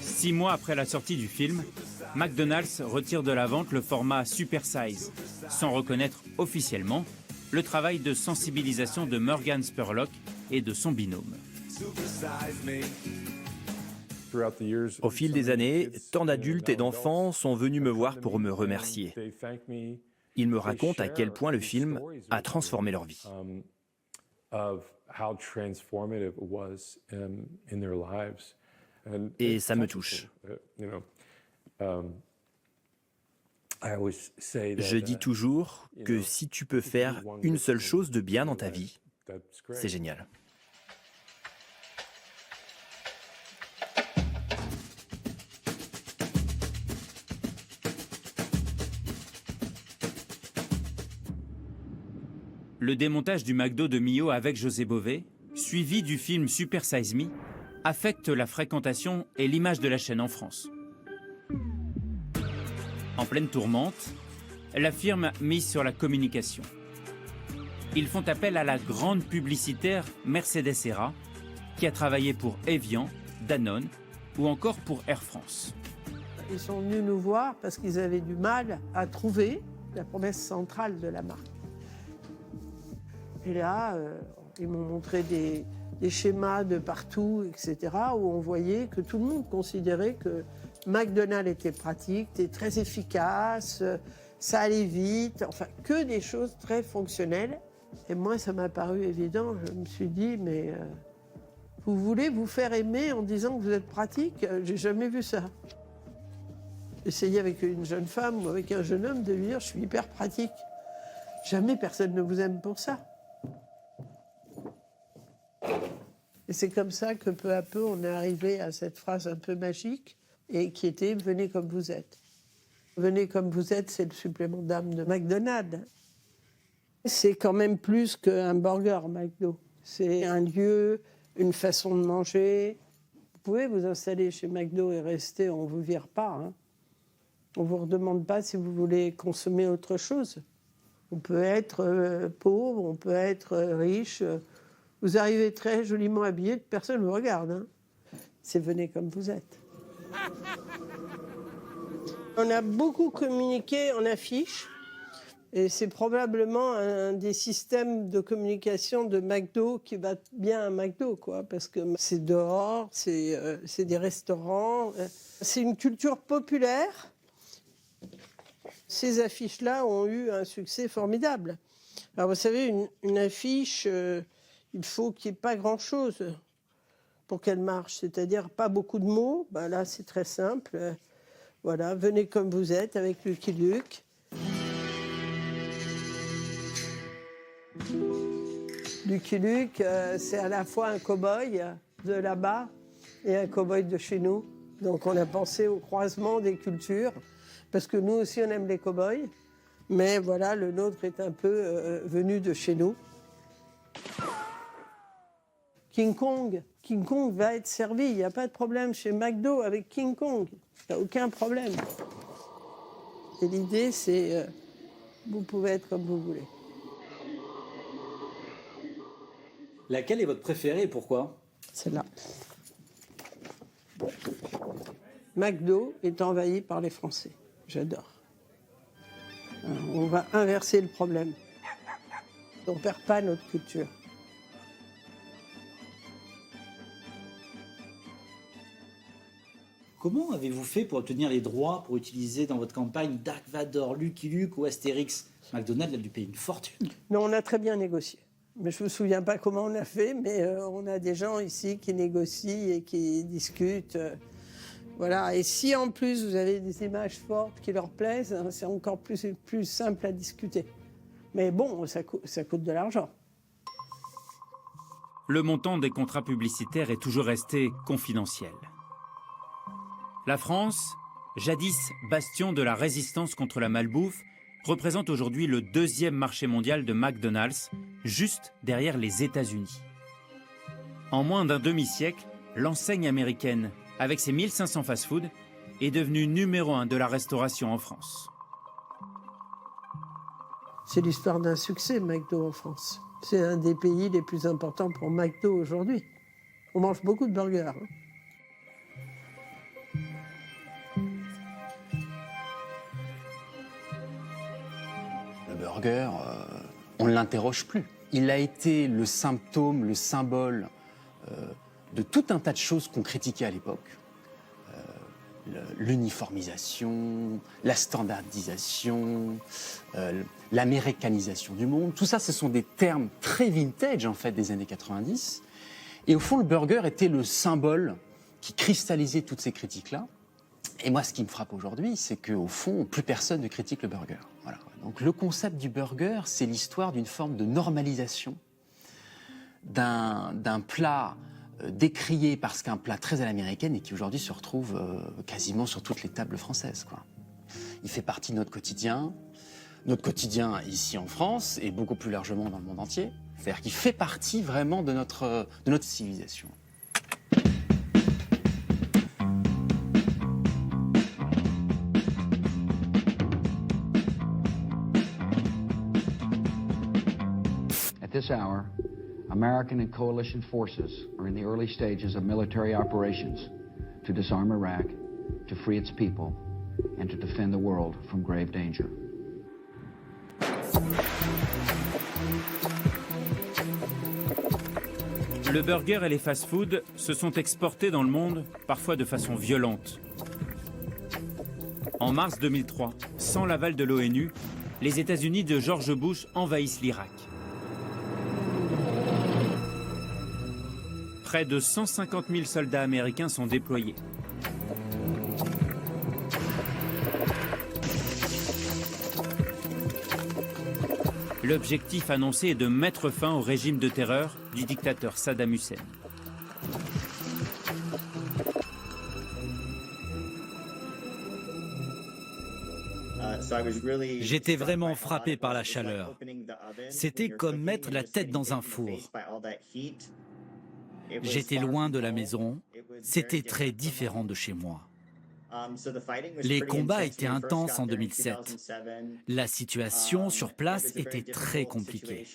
6 mois après la sortie du film, McDonald's retire de la vente le format Super Size, sans reconnaître officiellement le travail de sensibilisation de Morgan Spurlock et de son binôme. Au fil des années, tant d'adultes et d'enfants sont venus me voir pour me remercier. Ils me racontent à quel point le film a transformé leur vie. Et ça me touche. Je dis toujours que si tu peux faire une seule chose de bien dans ta vie, c'est génial. Le démontage du McDo de Millau avec José Bové, suivi du film Super Size Me, affecte la fréquentation et l'image de la chaîne en France. En pleine tourmente, la firme mise sur la communication. Ils font appel à la grande publicitaire Mercedes Serra, qui a travaillé pour Evian, Danone ou encore pour Air France. Ils sont venus nous voir parce qu'ils avaient du mal à trouver la promesse centrale de la marque. Et là, ils m'ont montré des schémas de partout, etc., où on voyait que tout le monde considérait que McDonald's était pratique, était très efficace, ça allait vite, enfin, que des choses très fonctionnelles. Et moi, ça m'a paru évident. Je me suis dit, mais vous voulez vous faire aimer en disant que vous êtes pratique? J'ai jamais vu ça. Essayez avec une jeune femme ou avec un jeune homme de lui dire, je suis hyper pratique. Jamais personne ne vous aime pour ça. Et c'est comme ça que peu à peu, on est arrivé à cette phrase un peu magique et qui était « Venez comme vous êtes ». Venez comme vous êtes, c'est le supplément d'âme de McDonald's. C'est quand même plus qu'un burger, McDo. C'est un lieu, une façon de manger. Vous pouvez vous installer chez McDo et rester, on ne vous vire pas. Hein. On ne vous redemande pas si vous voulez consommer autre chose. On peut être pauvre, on peut être riche. Vous arrivez très joliment habillé, personne ne vous regarde. Hein. C'est venez comme vous êtes. On a beaucoup communiqué en affiches. Et c'est probablement un des systèmes de communication de McDo qui va bien à McDo, quoi, parce que c'est dehors, c'est des restaurants, c'est une culture populaire. Ces affiches-là ont eu un succès formidable. Alors vous savez, une affiche, il faut qu'il n'y ait pas grand-chose pour qu'elle marche, c'est-à-dire pas beaucoup de mots. Ben là, c'est très simple. Voilà, venez comme vous êtes avec Lucky Luke. Lucky Luke, c'est à la fois un cow-boy de là-bas et un cow-boy de chez nous. Donc on a pensé au croisement des cultures, parce que nous aussi on aime les cow-boys, mais voilà, le nôtre est un peu venu de chez nous. King Kong va être servi, il n'y a pas de problème chez McDo avec King Kong, il n'y a aucun problème. Et l'idée c'est, vous pouvez être comme vous voulez. Laquelle est votre préférée et pourquoi? Celle-là. McDo est envahi par les Français. J'adore. On va inverser le problème. On ne perd pas notre culture. Comment avez-vous fait pour obtenir les droits pour utiliser dans votre campagne Dark Vador, Lucky Luke ou Astérix? McDonald's a dû payer une fortune. Non, on a très bien négocié. Mais je ne me souviens pas comment on a fait, mais on a des gens ici qui négocient et qui discutent. Voilà. Et si en plus vous avez des images fortes qui leur plaisent, c'est encore plus simple à discuter. Mais bon, ça coûte de l'argent. Le montant des contrats publicitaires est toujours resté confidentiel. La France, jadis bastion de la résistance contre la malbouffe, représente aujourd'hui le 2e marché mondial de McDonald's, juste derrière les États-Unis. En moins d'un demi-siècle, l'enseigne américaine, avec ses 1500 fast-food, est devenue numéro 1 de la restauration en France. C'est l'histoire d'un succès, McDo, en France. C'est un des pays les plus importants pour McDo aujourd'hui. On mange beaucoup de burgers. Le burger, on ne l'interroge plus. Il a été le symptôme, le symbole de tout un tas de choses qu'on critiquait à l'époque. L'uniformisation, la standardisation, l'américanisation du monde. Tout ça, ce sont des termes très vintage, en fait, des années 90. Et au fond, le burger était le symbole qui cristallisait toutes ces critiques-là. Et moi, ce qui me frappe aujourd'hui, c'est qu'au fond, plus personne ne critique le burger. Voilà. Donc le concept du burger, c'est l'histoire d'une forme de normalisation d'un plat décrié parce qu'un plat très à l'américaine et qui aujourd'hui se retrouve quasiment sur toutes les tables françaises, quoi. Il fait partie de notre quotidien ici en France et beaucoup plus largement dans le monde entier. C'est-à-dire qu'il fait partie vraiment de notre civilisation. At this hour, American and coalition forces are in the early stages of military operations to disarm Iraq, to free its people, and to defend the world from grave danger. Le burger et les fast-foods se sont exportés dans le monde, parfois de façon violente. En mars 2003, sans l'aval de l'ONU, les États-Unis de George Bush envahissent l'Irak. Près de 150 000 soldats américains sont déployés. L'objectif annoncé est de mettre fin au régime de terreur du dictateur Saddam Hussein. J'étais vraiment frappé par la chaleur. C'était comme mettre la tête dans un four. J'étais loin de la maison, c'était très différent de chez moi. Les combats étaient intenses en 2007. La situation sur place était très compliquée.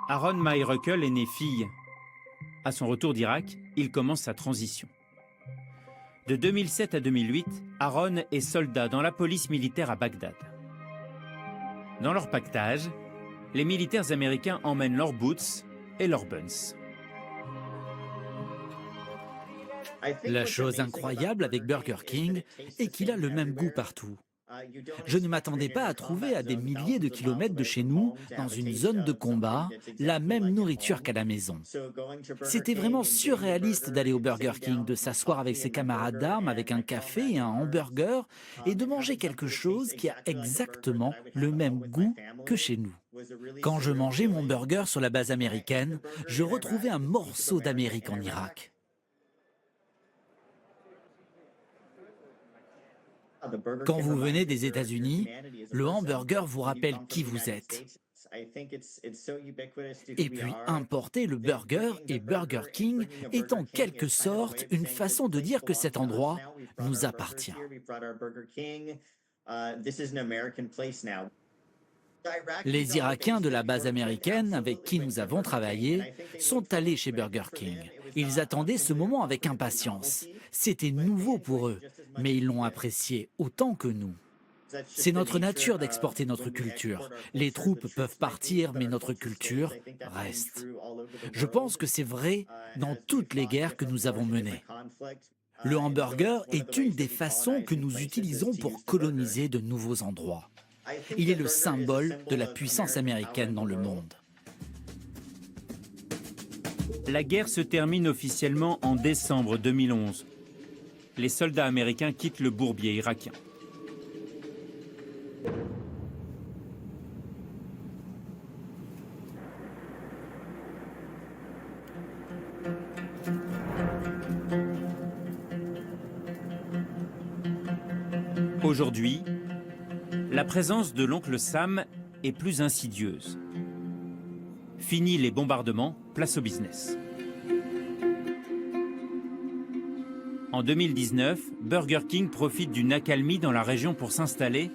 Aaron Mayruckle est né fille. À son retour d'Irak, il commence sa transition. De 2007 à 2008, Aaron est soldat dans la police militaire à Bagdad. Dans leur pactage, les militaires américains emmènent leurs boots et leurs buns. La chose incroyable avec Burger King est qu'il a le même goût partout. Je ne m'attendais pas à trouver à des milliers de kilomètres de chez nous, dans une zone de combat, la même nourriture qu'à la maison. C'était vraiment surréaliste d'aller au Burger King, de s'asseoir avec ses camarades d'armes avec un café et un hamburger et de manger quelque chose qui a exactement le même goût que chez nous. Quand je mangeais mon burger sur la base américaine, je retrouvais un morceau d'Amérique en Irak. Quand vous venez des États-Unis, le hamburger vous rappelle qui vous êtes. Et puis importer le burger et Burger King est en quelque sorte une façon de dire que cet endroit nous appartient. Les Irakiens de la base américaine avec qui nous avons travaillé sont allés chez Burger King. Ils attendaient ce moment avec impatience. C'était nouveau pour eux, mais ils l'ont apprécié autant que nous. C'est notre nature d'exporter notre culture. Les troupes peuvent partir, mais notre culture reste. Je pense que c'est vrai dans toutes les guerres que nous avons menées. Le hamburger est une des façons que nous utilisons pour coloniser de nouveaux endroits. Il est le symbole de la puissance américaine dans le monde. La guerre se termine officiellement en décembre 2011. Les soldats américains quittent le bourbier irakien. Aujourd'hui, la présence de l'oncle Sam est plus insidieuse. Fini les bombardements, place au business. En 2019, Burger King profite d'une accalmie dans la région pour s'installer,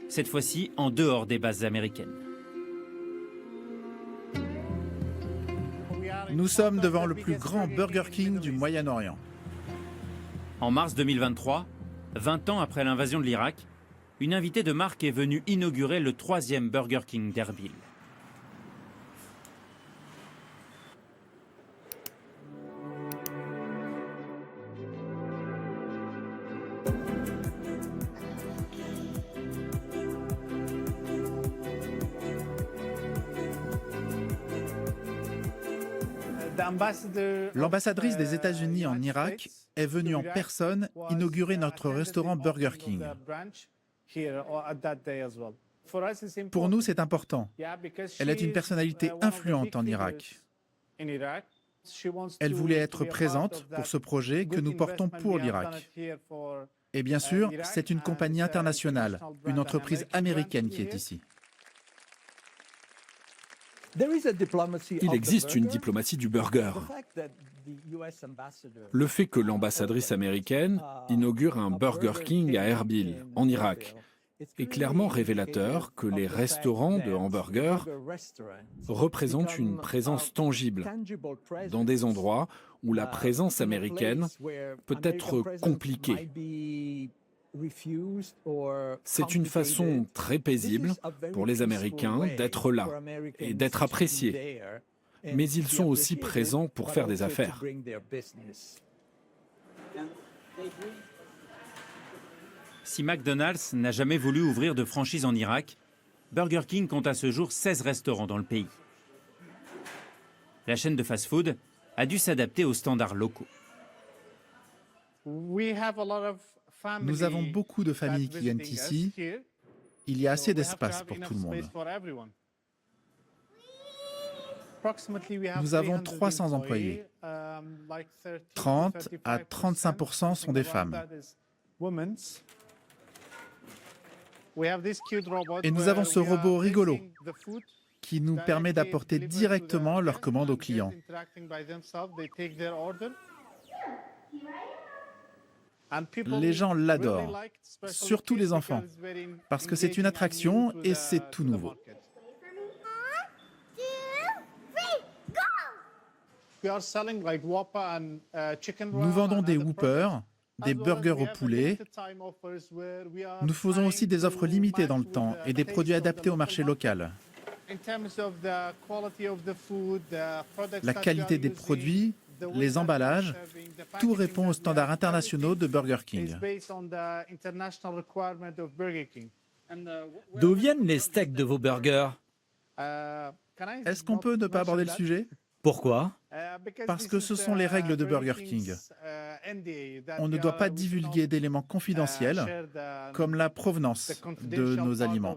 cette fois-ci en dehors des bases américaines. Nous sommes devant le plus grand Burger King du Moyen-Orient. En mars 2023, 20 ans après l'invasion de l'Irak, une invitée de marque est venue inaugurer le 3e Burger King d'Erbil. L'ambassadrice des États-Unis en Irak est venue en personne inaugurer notre restaurant Burger King. Pour nous, c'est important. Elle est une personnalité influente en Irak. Elle voulait être présente pour ce projet que nous portons pour l'Irak. Et bien sûr, c'est une compagnie internationale, une entreprise américaine qui est ici. Il existe une diplomatie du burger. Le fait que l'ambassadrice américaine inaugure un Burger King à Erbil, en Irak, est clairement révélateur que les restaurants de hamburgers représentent une présence tangible dans des endroits où la présence américaine peut être compliquée. C'est une façon très paisible pour les Américains d'être là et d'être appréciés. Mais ils sont aussi présents pour faire des affaires. Si McDonald's n'a jamais voulu ouvrir de franchise en Irak, Burger King compte à ce jour 16 restaurants dans le pays. La chaîne de fast-food a dû s'adapter aux standards locaux. Nous avons beaucoup de familles qui viennent ici. Il y a assez d'espace pour tout le monde. Nous avons 300 employés. 30 à 35% sont des femmes. Et nous avons ce robot rigolo qui nous permet d'apporter directement leurs commandes aux clients. Les gens l'adorent, surtout les enfants, parce que c'est une attraction et c'est tout nouveau. Nous vendons des Whoppers, des burgers au poulet. Nous faisons aussi des offres limitées dans le temps et des produits adaptés au marché local. La qualité des produits, les emballages, tout répond aux standards internationaux de Burger King. D'où viennent les steaks de vos burgers? Est-ce qu'on peut ne pas aborder le sujet? Pourquoi? Parce que ce sont les règles de Burger King. On ne doit pas divulguer d'éléments confidentiels comme la provenance de nos aliments.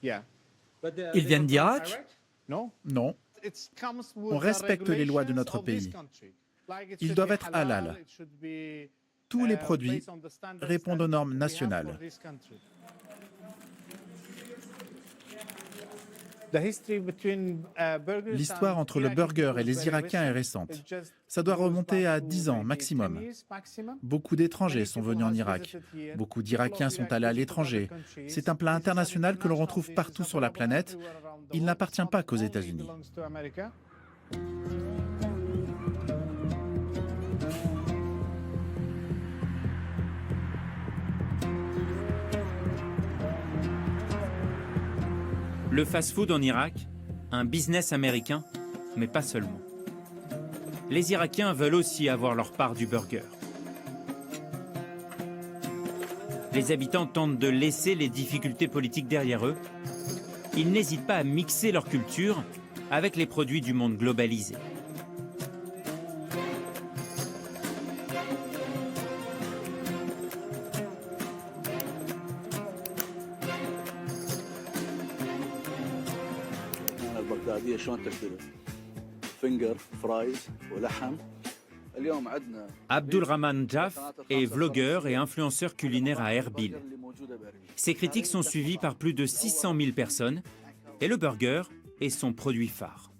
Ils viennent d'Irak? Non. On respecte les lois de notre pays. Ils doivent être halal. Tous les produits répondent aux normes nationales. L'histoire entre le burger et les Irakiens est récente. Ça doit remonter à 10 ans maximum. Beaucoup d'étrangers sont venus en Irak. Beaucoup d'Irakiens sont allés à l'étranger. C'est un plat international que l'on retrouve partout sur la planète. Il n'appartient pas qu'aux États-Unis. Le fast-food en Irak, un business américain, mais pas seulement. Les Irakiens veulent aussi avoir leur part du burger. Les habitants tentent de laisser les difficultés politiques derrière eux. Ils n'hésitent pas à mixer leur culture avec les produits du monde globalisé. شلون تاكله؟ فنجر فرايز ولحم Abdulrahman Jaff est vlogueur et influenceur culinaire à Erbil. Ses critiques sont suivies par plus de 600 000 personnes et le burger est son produit phare.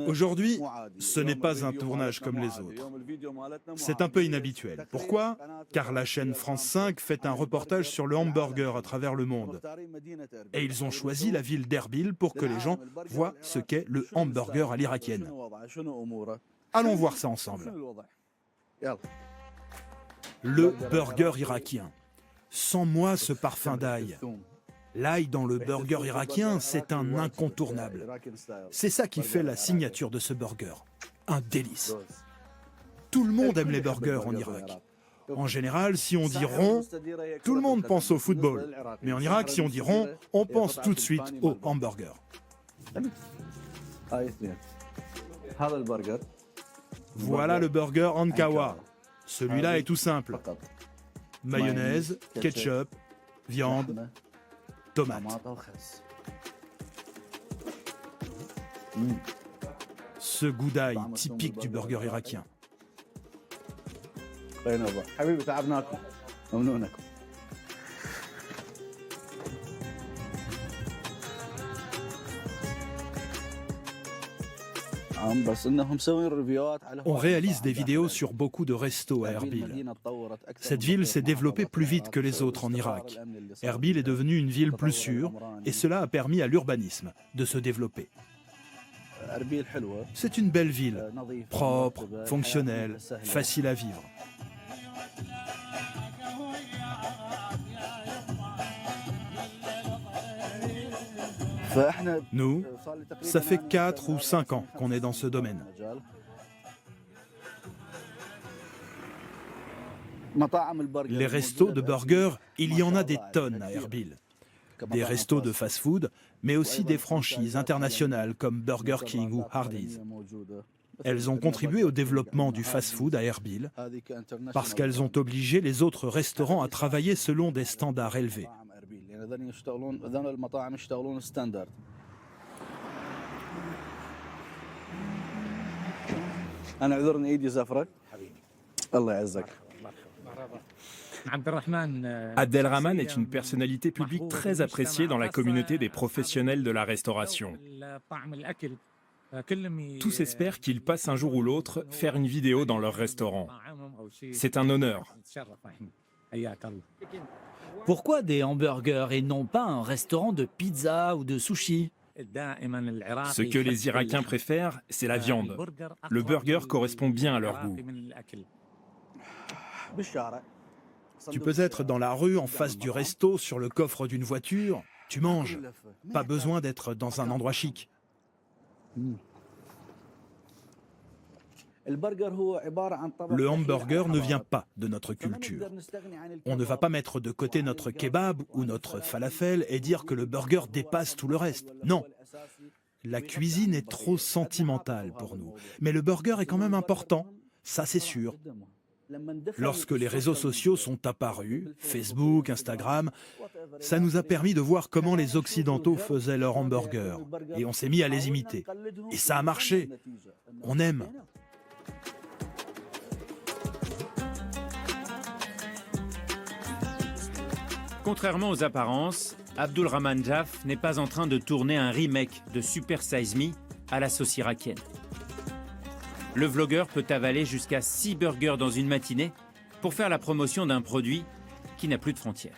Aujourd'hui, ce n'est pas un tournage comme les autres. C'est un peu inhabituel. Pourquoi? Car la chaîne France 5 fait un reportage sur le hamburger à travers le monde. Et ils ont choisi la ville d'Erbil pour que les gens voient ce qu'est le hamburger à l'irakienne. Allons voir ça ensemble. Le burger irakien. Sans moi ce parfum d'ail. L'ail dans le burger irakien, c'est un incontournable. C'est ça qui fait la signature de ce burger. Un délice. Tout le monde aime les burgers en Irak. En général, si on dit rond, tout le monde pense au football. Mais en Irak, si on dit rond, on pense tout de suite au hamburger. Voilà le burger Ankawa. Celui-là est tout simple. Mayonnaise, ketchup, viande, tomate. Ce goût d'ail typique du burger irakien. On réalise des vidéos sur beaucoup de restos à Erbil. Cette ville s'est développée plus vite que les autres en Irak. Erbil est devenue une ville plus sûre et cela a permis à l'urbanisme de se développer. C'est une belle ville, propre, fonctionnelle, facile à vivre. Nous, ça fait 4 ou 5 ans qu'on est dans ce domaine. Les restos de burgers, il y en a des tonnes à Erbil. Des restos de fast-food, mais aussi des franchises internationales comme Burger King ou Hardee's. Elles ont contribué au développement du fast-food à Erbil parce qu'elles ont obligé les autres restaurants à travailler selon des standards élevés. Abdelrahman est une personnalité publique très appréciée dans la communauté des professionnels de la restauration. Tous espèrent qu'il passe un jour ou l'autre faire une vidéo dans leur restaurant. C'est un honneur. Pourquoi des hamburgers et non pas un restaurant de pizza ou de sushi? Ce que les Irakiens préfèrent, c'est la viande. Le burger correspond bien à leur goût. Tu peux être dans la rue, en face du resto, sur le coffre d'une voiture, tu manges. Pas besoin d'être dans un endroit chic. Le hamburger ne vient pas de notre culture. On ne va pas mettre de côté notre kebab ou notre falafel et dire que le burger dépasse tout le reste. Non. La cuisine est trop sentimentale pour nous. Mais le burger est quand même important, ça c'est sûr. Lorsque les réseaux sociaux sont apparus, Facebook, Instagram, ça nous a permis de voir comment les Occidentaux faisaient leur hamburger. Et on s'est mis à les imiter. Et ça a marché. On aime. Contrairement aux apparences, Abdulrahman Jaff n'est pas en train de tourner un remake de Super Size Me à la sauce irakienne. Le vlogueur peut avaler jusqu'à 6 burgers dans une matinée pour faire la promotion d'un produit qui n'a plus de frontières.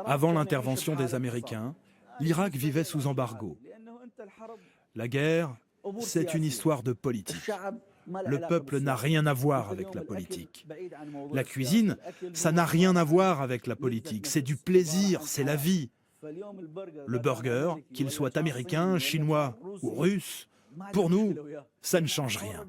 Avant l'intervention des Américains, l'Irak vivait sous embargo. La guerre, c'est une histoire de politique. Le peuple n'a rien à voir avec la politique. La cuisine, ça n'a rien à voir avec la politique. C'est du plaisir, c'est la vie. Le burger, qu'il soit américain, chinois ou russe, pour nous, ça ne change rien.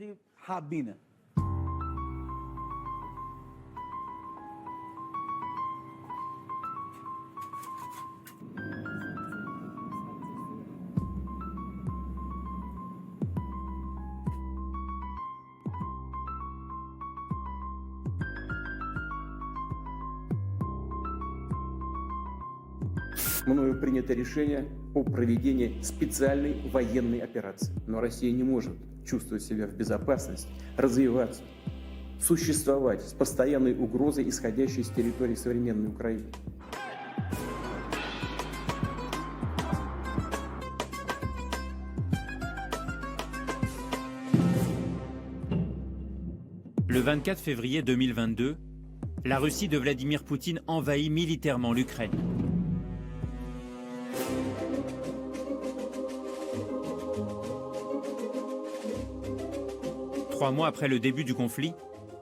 мною принято решение о проведении специальной военной операции. Но Россия не может чувствовать себя в безопасности, развиваться, существовать с постоянной угрозой, исходящей с территории современной Украины. Le 24 février 2022, la Russie de Vladimir Poutine envahit militairement l'Ukraine. Trois mois après le début du conflit,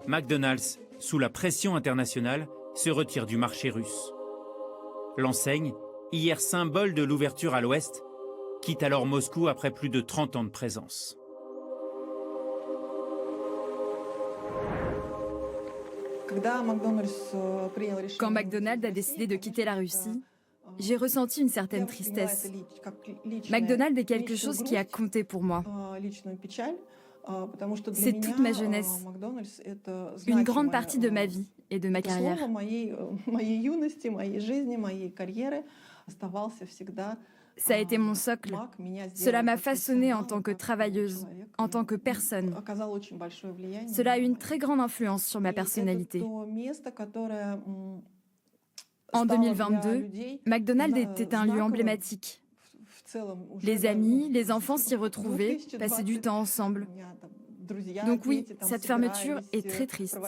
McDonald's, sous la pression internationale, se retire du marché russe. L'enseigne, hier symbole de l'ouverture à l'Ouest, quitte alors Moscou après plus de 30 ans de présence. Quand McDonald's a décidé de quitter la Russie, j'ai ressenti une certaine tristesse. McDonald's est quelque chose qui a compté pour moi. C'est toute ma jeunesse, une grande partie de ma vie et de ma carrière. Ça a été mon socle. Cela m'a façonnée en tant que travailleuse, en tant que personne. Cela a eu une très grande influence sur ma personnalité. En 2022, McDonald's était un lieu emblématique. Les amis, les enfants s'y retrouvaient, passaient du temps ensemble. Donc oui, cette fermeture est très triste.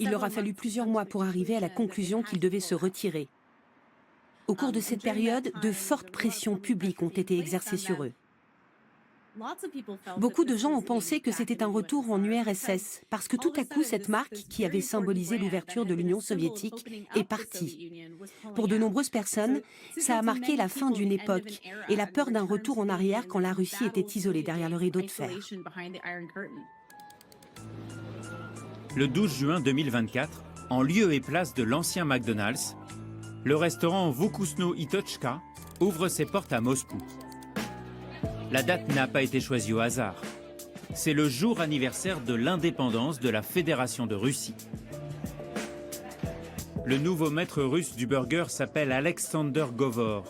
Il leur a fallu plusieurs mois pour arriver à la conclusion qu'ils devaient se retirer. Au cours de cette période, de fortes pressions publiques ont été exercées sur eux. Beaucoup de gens ont pensé que c'était un retour en URSS, parce que tout à coup, cette marque, qui avait symbolisé l'ouverture de l'Union soviétique, est partie. Pour de nombreuses personnes, ça a marqué la fin d'une époque et la peur d'un retour en arrière quand la Russie était isolée derrière le rideau de fer. Le 12 juin 2024, en lieu et place de l'ancien McDonald's, le restaurant Vkusno i Tochka ouvre ses portes à Moscou. La date n'a pas été choisie au hasard. C'est le jour anniversaire de l'indépendance de la Fédération de Russie. Le nouveau maître russe du burger s'appelle Alexander Govor,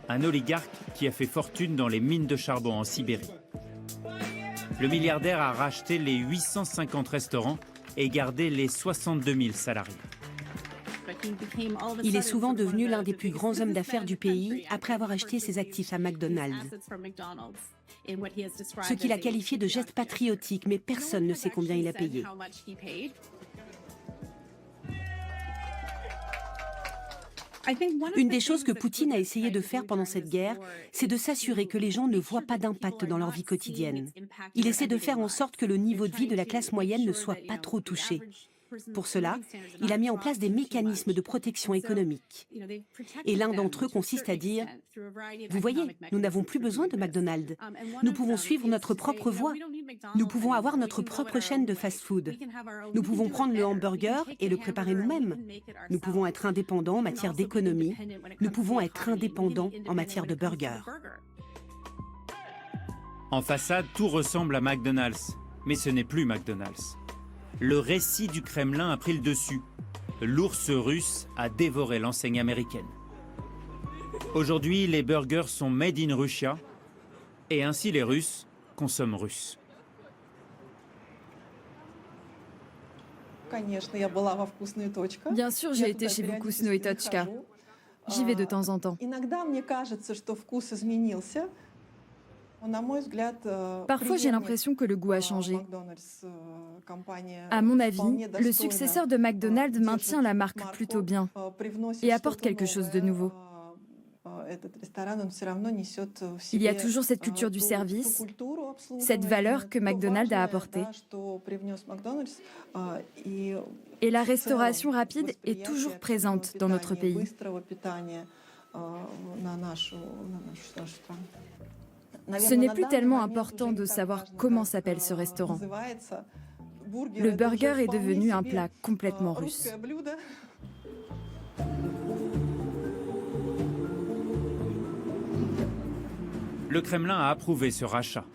un oligarque qui a fait fortune dans les mines de charbon en Sibérie. Le milliardaire a racheté les 850 restaurants et gardé les 62 000 salariés. Il est souvent devenu l'un des plus grands hommes d'affaires du pays après avoir acheté ses actifs à McDonald's. Ce qu'il a qualifié de geste patriotique, mais personne ne sait combien il a payé. Une des choses que Poutine a essayé de faire pendant cette guerre, c'est de s'assurer que les gens ne voient pas d'impact dans leur vie quotidienne. Il essaie de faire en sorte que le niveau de vie de la classe moyenne ne soit pas trop touché. Pour cela, il a mis en place des mécanismes de protection économique. Et l'un d'entre eux consiste à dire « Vous voyez, nous n'avons plus besoin de McDonald's. Nous pouvons suivre notre propre voie. Nous pouvons avoir notre propre chaîne de fast-food. Nous pouvons prendre le hamburger et le préparer nous-mêmes. Nous pouvons être indépendants en matière d'économie. Nous pouvons être indépendants en matière de burger. » En façade, tout ressemble à McDonald's, mais ce n'est plus McDonald's. Le récit du Kremlin a pris le dessus. L'ours russe a dévoré l'enseigne américaine. Aujourd'hui, les burgers sont made in Russia et ainsi les Russes consomment russe. Bien sûr, j'ai été chez Vkusno i Tochka. J'y vais de temps en temps. Parfois, j'ai l'impression que le goût a changé. À mon avis, le successeur de McDonald's maintient la marque plutôt bien et apporte quelque chose de nouveau. Il y a toujours cette culture du service, cette valeur que McDonald's a apportée. Et la restauration rapide est toujours présente dans notre pays. Ce n'est plus tellement important de savoir comment s'appelle ce restaurant. Le burger est devenu un plat complètement russe. Le Kremlin a approuvé ce rachat.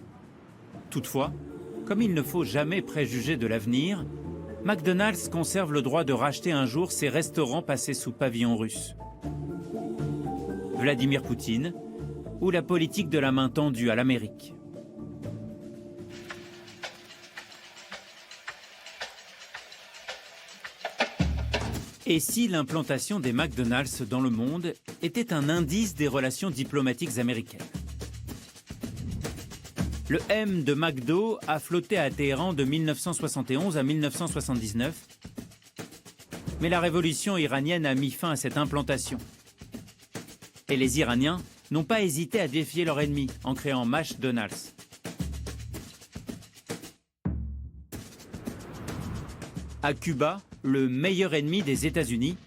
Toutefois, comme il ne faut jamais préjuger de l'avenir, McDonald's conserve le droit de racheter un jour ses restaurants passés sous pavillon russe. Vladimir Poutine ou la politique de la main tendue à l'Amérique. Et si l'implantation des McDonald's dans le monde était un indice des relations diplomatiques américaines? Le M de McDo a flotté à Téhéran de 1971 à 1979. Mais la révolution iranienne a mis fin à cette implantation. Et les Iraniens n'ont pas hésité à défier leur ennemi en créant McDonald's. À Cuba, le meilleur ennemi des États-Unis,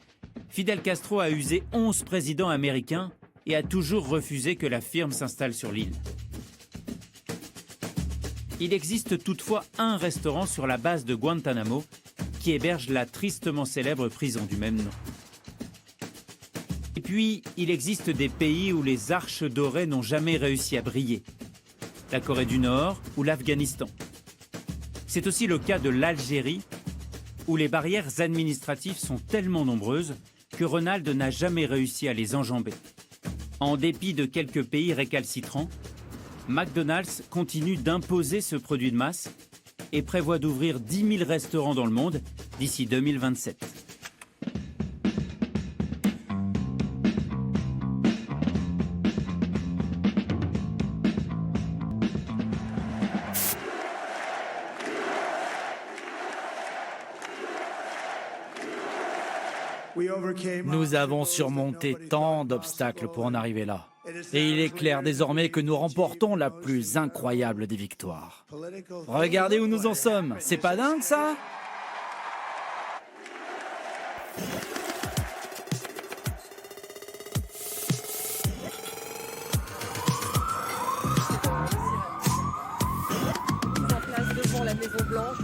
Fidel Castro a usé 11 présidents américains et a toujours refusé que la firme s'installe sur l'île. Il existe toutefois un restaurant sur la base de Guantanamo qui héberge la tristement célèbre prison du même nom. Et puis, il existe des pays où les arches dorées n'ont jamais réussi à briller. La Corée du Nord ou l'Afghanistan. C'est aussi le cas de l'Algérie, où les barrières administratives sont tellement nombreuses que Ronald n'a jamais réussi à les enjamber. En dépit de quelques pays récalcitrants, McDonald's continue d'imposer ce produit de masse et prévoit d'ouvrir 10 000 restaurants dans le monde d'ici 2027. Nous avons surmonté tant d'obstacles pour en arriver là. Et il est clair désormais que nous remportons la plus incroyable des victoires. Regardez où nous en sommes. C'est pas dingue, ça ? devant la Maison Blanche.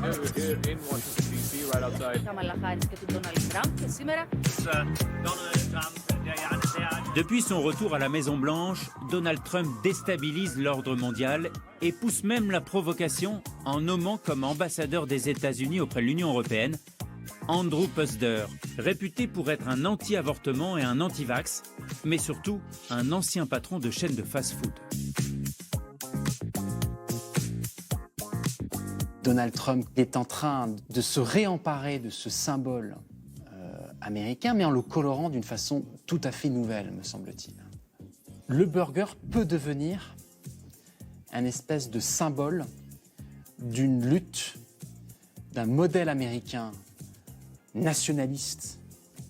Depuis son retour à la Maison Blanche, Donald Trump déstabilise l'ordre mondial et pousse même la provocation en nommant comme ambassadeur des États-Unis auprès de l'Union européenne Andrew Puzder, réputé pour être un anti-avortement et un anti-vax, mais surtout un ancien patron de chaîne de fast-food. Donald Trump est en train de se réemparer de ce symbole américain, mais en le colorant d'une façon tout à fait nouvelle, me semble-t-il. Le burger peut devenir un espèce de symbole d'une lutte, d'un modèle américain nationaliste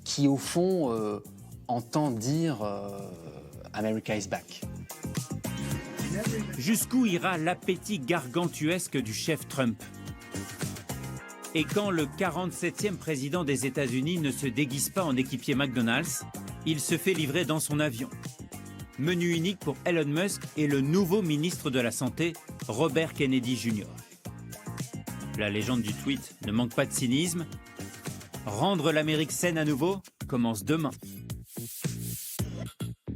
qui, au fond, entend dire America is back. Jusqu'où ira l'appétit gargantuesque du chef Trump? Et quand le 47e président des États-Unis ne se déguise pas en équipier McDonald's, il se fait livrer dans son avion. Menu unique pour Elon Musk et le nouveau ministre de la Santé, Robert Kennedy Jr. La légende du tweet ne manque pas de cynisme. Rendre l'Amérique saine à nouveau commence demain.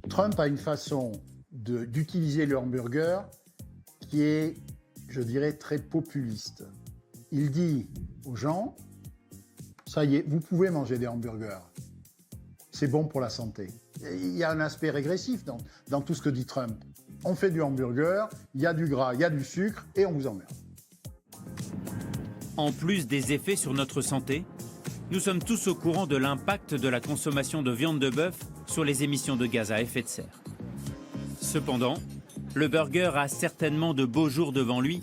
Trump a une façon d'utiliser le hamburger qui est, je dirais, très populiste. Il dit aux gens, ça y est, vous pouvez manger des hamburgers. C'est bon pour la santé. Et il y a un aspect régressif dans tout ce que dit Trump. On fait du hamburger, il y a du gras, il y a du sucre et on vous emmerde. En plus des effets sur notre santé, nous sommes tous au courant de l'impact de la consommation de viande de bœuf sur les émissions de gaz à effet de serre. Cependant, le burger a certainement de beaux jours devant lui,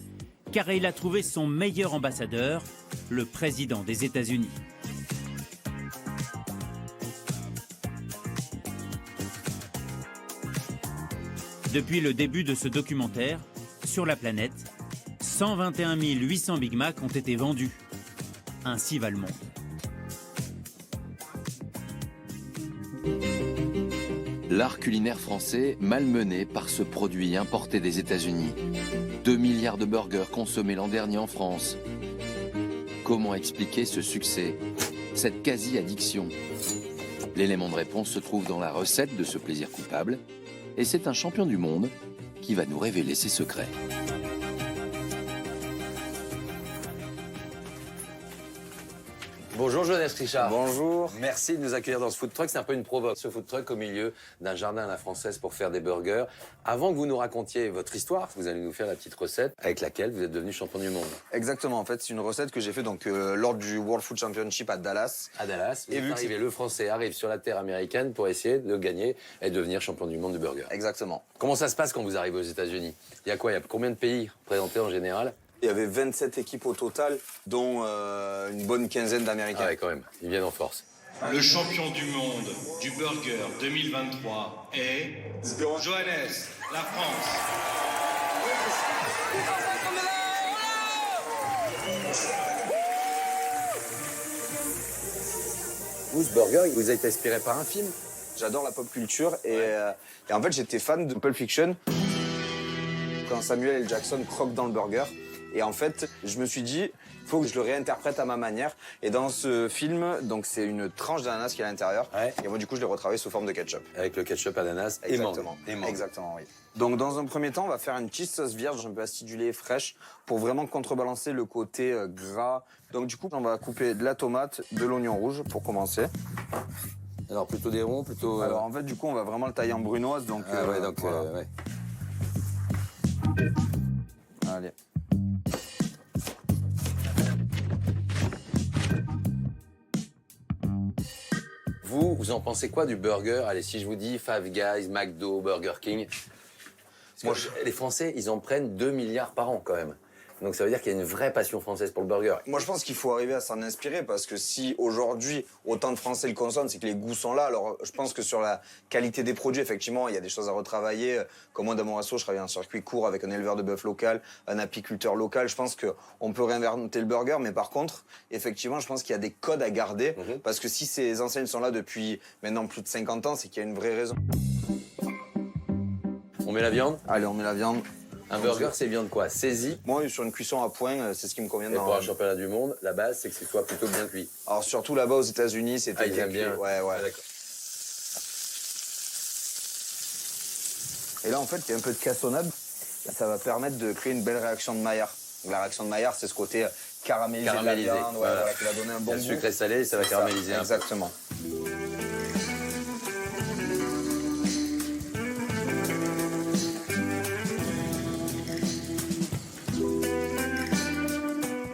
car il a trouvé son meilleur ambassadeur, le président des États-Unis. Depuis le début de ce documentaire, sur la planète, 121 800 Big Mac ont été vendus. Ainsi va le monde. L'art culinaire français malmené par ce produit importé des États-Unis. 2 milliards de burgers consommés l'an dernier en France. Comment expliquer ce succès, cette quasi-addiction? L'élément de réponse se trouve dans la recette de ce plaisir coupable, et c'est un champion du monde qui va nous révéler ses secrets. Bonjour Jonas Richard. Bonjour. Merci de nous accueillir dans ce food truck. C'est un peu une provoque, ce food truck au milieu d'un jardin à la française pour faire des burgers. Avant que vous nous racontiez votre histoire, vous allez nous faire la petite recette avec laquelle vous êtes devenu champion du monde. Exactement, en fait, c'est une recette que j'ai fait lors du World Food Championship à Dallas. À Dallas, et vu que le français arrive sur la terre américaine pour essayer de gagner et devenir champion du monde du burger. Exactement. Comment ça se passe quand vous arrivez aux États-Unis? Il y a quoi? Il y a combien de pays représentés en général? Il y avait 27 équipes au total, dont une bonne quinzaine d'Américains. Ah ouais, quand même, ils viennent en force. Le champion du monde du burger 2023 est Johannes, la France. Vous, ce burger, il vous a été inspiré par un film? J'adore la pop culture et en fait, j'étais fan de Pulp Fiction. Quand Samuel L. Jackson croque dans le burger. Et en fait, je me suis dit, il faut que je le réinterprète à ma manière. Et dans ce film, donc c'est une tranche d'ananas qui est à l'intérieur. Ouais. Et moi, du coup, je l'ai retravaillé sous forme de ketchup. Avec le ketchup ananas et mangue. Exactement, oui. Donc, dans un premier temps, on va faire une petite sauce vierge, un peu acidulée, fraîche, pour vraiment contrebalancer le côté gras. Donc, du coup, on va couper de la tomate, de l'oignon rouge pour commencer. Alors, plutôt des ronds, plutôt... Alors, en fait, du coup, on va vraiment le tailler en brunoise. Donc, ouais. Allez. Vous en pensez quoi du burger? Allez, si je vous dis Five Guys, McDo, Burger King. Les Français, ils en prennent 2 milliards par an quand même. Donc ça veut dire qu'il y a une vraie passion française pour le burger. Moi, je pense qu'il faut arriver à s'en inspirer parce que si aujourd'hui, autant de Français le consomment, c'est que les goûts sont là. Alors, je pense que sur la qualité des produits, effectivement, il y a des choses à retravailler. Comme moi, dans mon resto, je travaille en circuit court avec un éleveur de bœuf local, un apiculteur local. Je pense qu'on peut réinventer le burger, mais par contre, effectivement, je pense qu'il y a des codes à garder parce que si ces enseignes sont là depuis maintenant plus de 50 ans, c'est qu'il y a une vraie raison. On met la viande? Allez, on met la viande. Un burger, c'est viande quoi? Saisie? Moi, sur une cuisson à point, c'est ce qui me convient. Et pour un championnat du monde, la base, c'est que ce soit plutôt bien cuit. Alors, surtout là-bas aux États-Unis, c'était bien cuit. bien. Ouais. Ah, d'accord. Et là, en fait, il y a un peu de cassonade. Ça va permettre de créer une belle réaction de Maillard. La réaction de Maillard, c'est ce côté caramélisé de la viande, voilà, qui va donner un bon goût. Le sucre est salé, ça va caraméliser un peu. Exactement.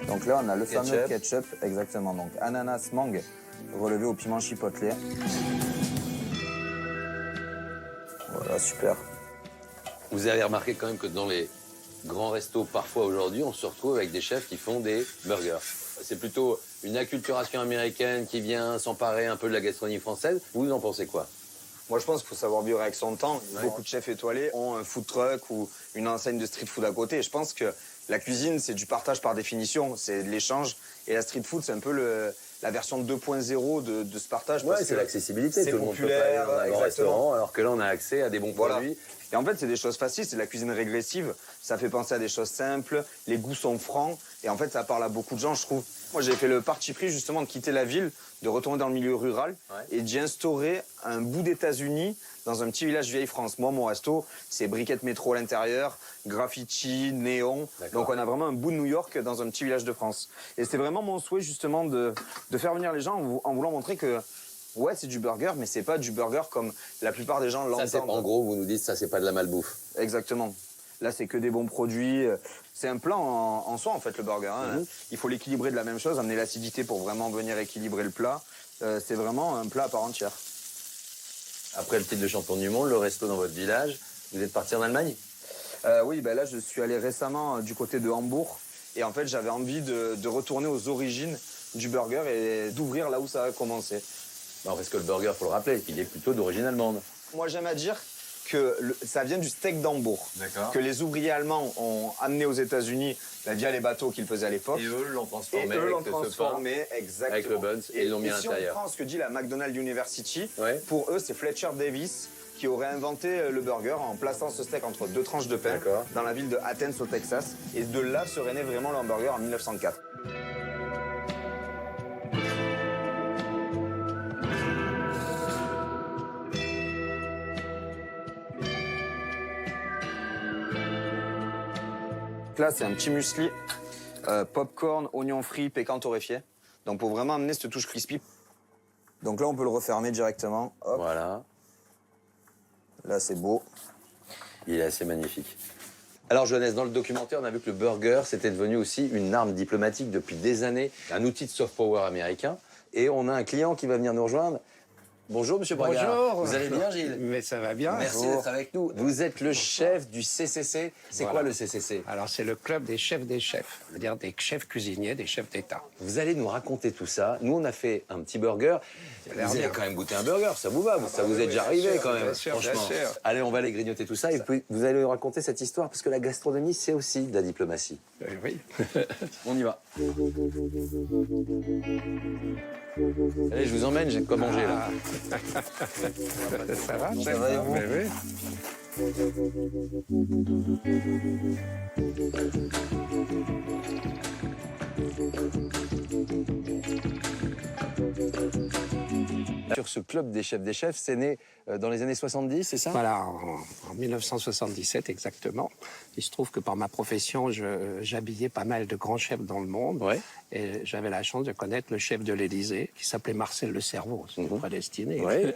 Donc là, on a le fameux ketchup, exactement. Donc ananas, mangue, relevé au piment chipotle. Voilà, super. Vous avez remarqué quand même que dans les grands restos, parfois aujourd'hui, on se retrouve avec des chefs qui font des burgers. C'est plutôt une acculturation américaine qui vient s'emparer un peu de la gastronomie française. Vous en pensez quoi? Moi, je pense qu'il faut savoir vivre avec son temps. Beaucoup de chefs étoilés ont un food truck ou une enseigne de street food à côté. Et je pense que la cuisine, c'est du partage par définition, c'est de l'échange. Et la street food, c'est un peu la version 2.0 de ce partage. Ouais, c'est l'accessibilité. Tout le monde peut pas aller dans un grand restaurant, alors que là, on a accès à des bons produits. Et en fait, c'est des choses faciles, c'est de la cuisine régressive. Ça fait penser à des choses simples, les goûts sont francs. Et en fait, ça parle à beaucoup de gens, je trouve. Moi, j'ai fait le parti pris, justement, de quitter la ville, de retourner dans le milieu rural et d'y instaurer un bout d'États-Unis dans un petit village vieille France. Moi, mon resto, c'est briquettes métro à l'intérieur, graffiti, néon. Donc, on a vraiment un bout de New York dans un petit village de France. Et c'est vraiment mon souhait, justement, de faire venir les gens en voulant montrer que ouais, c'est du burger, mais c'est pas du burger comme la plupart des gens l'entendent. En gros, vous nous dites, ça, c'est pas de la malbouffe. Exactement. Là, c'est que des bons produits. C'est un plat en soi, en fait, le burger. Il faut l'équilibrer de la même chose, amener l'acidité pour vraiment venir équilibrer le plat. C'est vraiment un plat à part entière. Après le titre de champion du monde, le resto dans votre village, vous êtes parti en Allemagne? Oui, ben là, je suis allé récemment du côté de Hambourg. Et en fait, j'avais envie de retourner aux origines du burger et d'ouvrir là où ça a commencé. Non, parce que le burger, il faut le rappeler, il est plutôt d'origine allemande. Moi, j'aime à dire que ça vient du steak d'Hambourg, que les ouvriers allemands ont amené aux États-Unis via les bateaux qu'ils faisaient à l'époque. Et eux l'ont transformé, exactement. Avec le buns et ils l'ont mis à l'intérieur. Si on prend ce que dit la McDonald's University, pour eux, c'est Fletcher Davis qui aurait inventé le burger en plaçant ce steak entre deux tranches de pain dans la ville de Athens au Texas. Et de là serait né vraiment le hamburger en 1904. Là, c'est un petit muesli, popcorn, oignons frits, pécan torréfié. Donc pour vraiment amener cette touche crispy. Donc là, on peut le refermer directement. Hop. Voilà. Là, c'est beau. Il est assez magnifique. Alors, Johannes, dans le documentaire, on a vu que le burger, c'était devenu aussi une arme diplomatique depuis des années, un outil de soft power américain. Et on a un client qui va venir nous rejoindre. Bonjour, Monsieur Braga. Bonjour. Vous allez bien, Gilles? Mais ça va bien. Merci d'être avec nous. Vous êtes le chef du CCC. C'est quoi le CCC? Alors, c'est le club des chefs, c'est-à-dire des chefs cuisiniers, des chefs d'État. Vous allez nous raconter tout ça. Nous, on a fait un petit burger. Vous allez quand même goûter un burger, ça vous va? Ça vous est déjà arrivé quand même, franchement. Allez, on va aller grignoter tout ça et puis vous allez nous raconter cette histoire parce que la gastronomie, c'est aussi de la diplomatie. Oui. On y va. Allez, je vous emmène, j'ai de quoi manger là. Ça va, ça va et vous? Oui. Sur ce club des chefs, c'est né dans les années 70, c'est ça? Voilà, en 1977 exactement. Il se trouve que par ma profession, j'habillais pas mal de grands chefs dans le monde. Ouais. Et j'avais la chance de connaître le chef de l'Élysée, qui s'appelait Marcel Le Cerveau, c'était prédestiné. Ouais.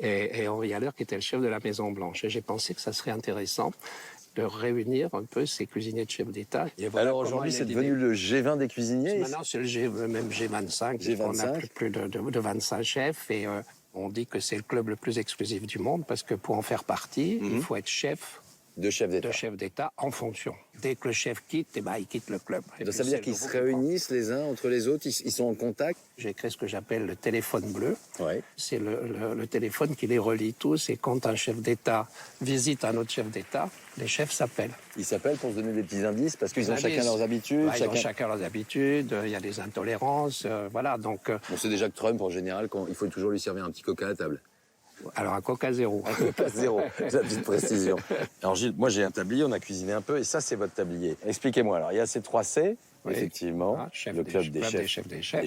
et Henri Aller, qui était le chef de la Maison-Blanche. Et j'ai pensé que ça serait intéressant de réunir un peu ces cuisiniers de chefs d'État. Alors aujourd'hui, c'est devenu le G20 des cuisiniers? Maintenant, c'est même G25. On a plus de 25 chefs et on dit que c'est le club le plus exclusif du monde parce que pour en faire partie, il faut être chef de chef d'État en fonction. Dès que le chef quitte, il quitte le club. Donc ça veut dire qu'ils se réunissent les uns entre les autres, ils sont en contact? J'ai créé ce que j'appelle le téléphone bleu. Ouais. C'est le téléphone qui les relie tous. Et quand un chef d'État visite un autre chef d'État, les chefs s'appellent. Ils s'appellent pour se donner des petits indices parce qu'ils ont chacun leurs habitudes. Ils ont chacun leurs habitudes, il y a des intolérances, voilà. Donc, on sait déjà que Trump, en général, il faut toujours lui servir un petit coca à table. Alors, un coca zéro. Un coca zéro, c'est la petite précision. Alors Gilles, moi j'ai un tablier, on a cuisiné un peu, et ça c'est votre tablier. Expliquez-moi, alors il y a ces 3 C, oui, effectivement, le club des chefs.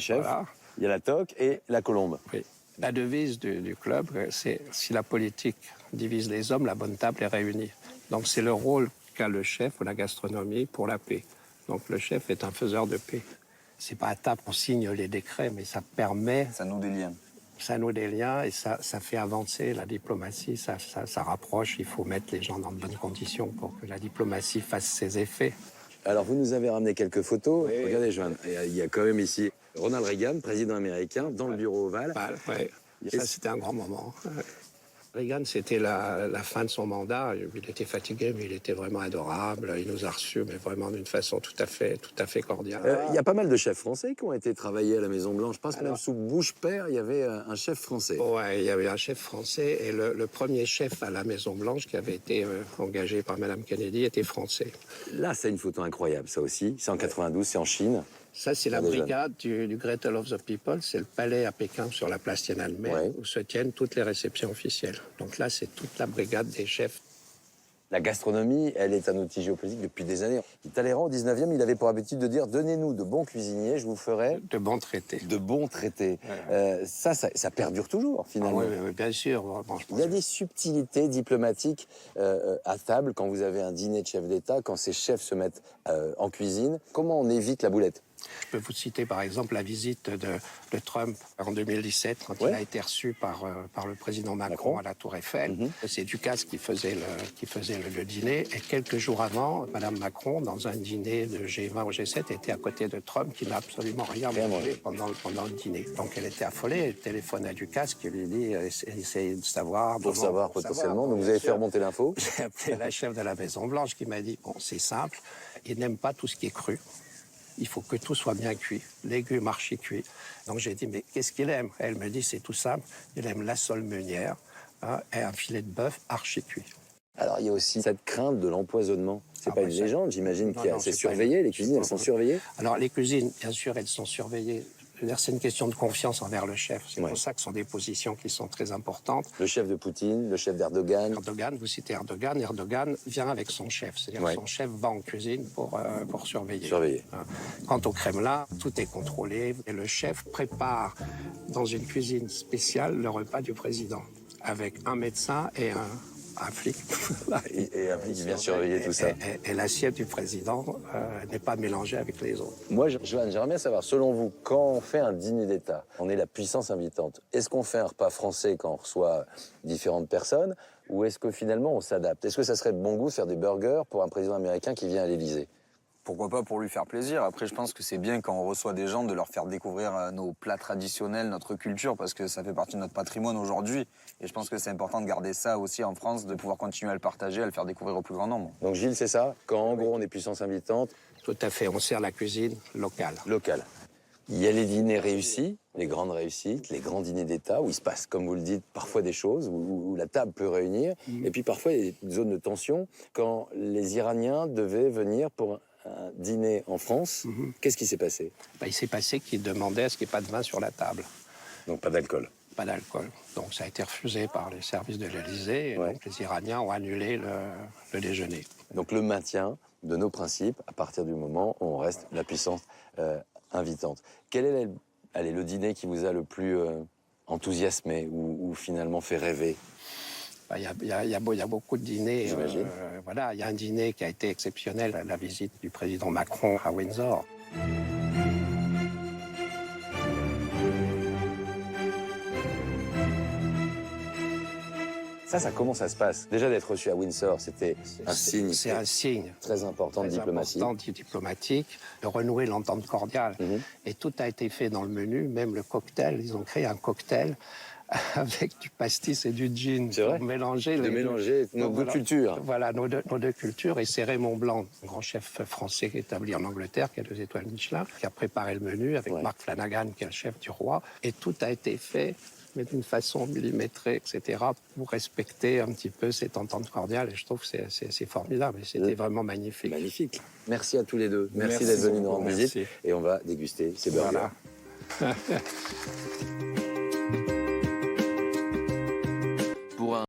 Voilà. Il y a la toque et la colombe. Oui. La devise du club, c'est « Si la politique divise les hommes, la bonne table est réunie ». Donc c'est le rôle qu'a le chef ou la gastronomie pour la paix. Donc le chef est un faiseur de paix. C'est pas à table qu'on signe les décrets, mais ça permet... Ça noue des liens. Ça noue des liens et ça fait avancer la diplomatie, ça rapproche. Il faut mettre les gens dans de bonnes conditions pour que la diplomatie fasse ses effets. Alors, vous nous avez ramené quelques photos. Oui. Regardez, Joanne, il y a quand même ici Ronald Reagan, président américain, dans le bureau ovale. Ouais. Ça, c'était un grand moment. Reagan, c'était la fin de son mandat. Il était fatigué, mais il était vraiment adorable. Il nous a reçus, mais vraiment d'une façon tout à fait cordiale. Il y a pas mal de chefs français qui ont été travaillés à la Maison-Blanche. Je pense que même sous Bush-père, il y avait un chef français. Oui, il y avait un chef français. Et le premier chef à la Maison-Blanche qui avait été engagé par Mme Kennedy était français. Là, c'est une photo incroyable, ça aussi. C'est en 92, c'est en Chine. Ça, c'est la brigade du Gretel of the People. C'est le palais à Pékin, sur la place Tiananmen, où se tiennent toutes les réceptions officielles. Donc là, c'est toute la brigade des chefs. La gastronomie, elle est un outil géopolitique depuis des années. Talleyrand, au 19e, il avait pour habitude de dire « Donnez-nous de bons cuisiniers, je vous ferai... » De bons traités. De bons traités. Ouais. Ça perdure toujours, finalement. Oui, bien sûr. Bon, il y a des subtilités diplomatiques à table quand vous avez un dîner de chef d'État, quand ces chefs se mettent en cuisine. Comment on évite la boulette? Je peux vous citer par exemple la visite de Trump en 2017 quand il a été reçu par le président Macron à la Tour Eiffel. C'est Ducasse qui faisait le dîner et quelques jours avant, Mme Macron, dans un dîner de G20 ou G7, était à côté de Trump qui n'a absolument rien mangé pendant le dîner. Donc elle était affolée, elle téléphone à Ducasse qui lui dit essayez de savoir. Pour savoir potentiellement, donc vous avez fait remonter l'info. J'ai appelé la chef de la Maison-Blanche qui m'a dit bon, c'est simple, il n'aime pas tout ce qui est cru. Il faut que tout soit bien cuit, légumes archi-cuits. Donc j'ai dit, mais qu'est-ce qu'il aime? Elle me dit, c'est tout simple, il aime la sole meunière et un filet de bœuf archi-cuit. Alors il y a aussi cette crainte de l'empoisonnement. C'est pas une légende, j'imagine que c'est surveillé, les cuisines, elles sont surveillées? Alors les cuisines, bien sûr, elles sont surveillées. C'est une question de confiance envers le chef. C'est pour ça que ce sont des positions qui sont très importantes. Le chef de Poutine, le chef d'Erdogan. Erdogan, vous citez Erdogan. Erdogan vient avec son chef. C'est-à-dire que son chef va en cuisine pour surveiller. Quant au Kremlin, tout est contrôlé. Et le chef prépare dans une cuisine spéciale le repas du président, avec un médecin et un flic. Et un flic qui vient surveiller tout ça. Et l'assiette du président n'est pas mélangée avec les autres. Moi, Johan, j'aimerais bien savoir, selon vous, quand on fait un dîner d'État, on est la puissance invitante, est-ce qu'on fait un repas français quand on reçoit différentes personnes, ou est-ce que finalement on s'adapte? Est-ce que ça serait de bon goût de faire des burgers pour un président américain qui vient à l'Élysée? Pourquoi pas pour lui faire plaisir. Après, je pense que c'est bien quand on reçoit des gens de leur faire découvrir nos plats traditionnels, notre culture, parce que ça fait partie de notre patrimoine aujourd'hui. Et je pense que c'est important de garder ça aussi en France, de pouvoir continuer à le partager, à le faire découvrir au plus grand nombre. Donc Gilles, c'est ça? Quand en gros on est puissance invitante? Tout à fait, on sert la cuisine locale. Locale. Il y a les dîners réussis, les grandes réussites, les grands dîners d'État, où il se passe, comme vous le dites, parfois des choses, où la table peut réunir. Et puis parfois, il y a des zones de tension. Quand les Iraniens devaient venir pour un dîner en France, qu'est-ce qui s'est passé? Il s'est passé qu'ils demandaient à ce qu'il n'y ait pas de vin sur la table. Donc pas d'alcool? Pas d'alcool. Donc ça a été refusé par les services de l'Élysée. Et donc les Iraniens ont annulé le déjeuner. Donc le maintien de nos principes à partir du moment où on reste la puissance invitante. Quel est le dîner qui vous a le plus enthousiasmé ou finalement fait rêver? Il y a beaucoup de dîners. Voilà, il y a un dîner qui a été exceptionnel, la visite du président Macron à Windsor. Ça, comment ça se passe? Déjà d'être reçu à Windsor, c'était un signe. C'est un signe très important de diplomatie. Diplomatique, de renouer l'entente cordiale. Et tout a été fait dans le menu, même le cocktail. Ils ont créé un cocktail avec du pastis et du gin pour mélanger nos deux cultures. Voilà, nos deux cultures. Et c'est Raymond Blanc, un grand chef français établi en Angleterre, qui a 2 étoiles Michelin, qui a préparé le menu avec Mark Flanagan, qui est le chef du roi. Et tout a été fait, mais d'une façon millimétrée, etc., pour respecter un petit peu cette entente cordiale. Et je trouve que c'est formidable. Et c'était vraiment magnifique. Magnifique. Merci à tous les deux. Merci d'être venus nous rendre visite. Et on va déguster ces burgers. Voilà.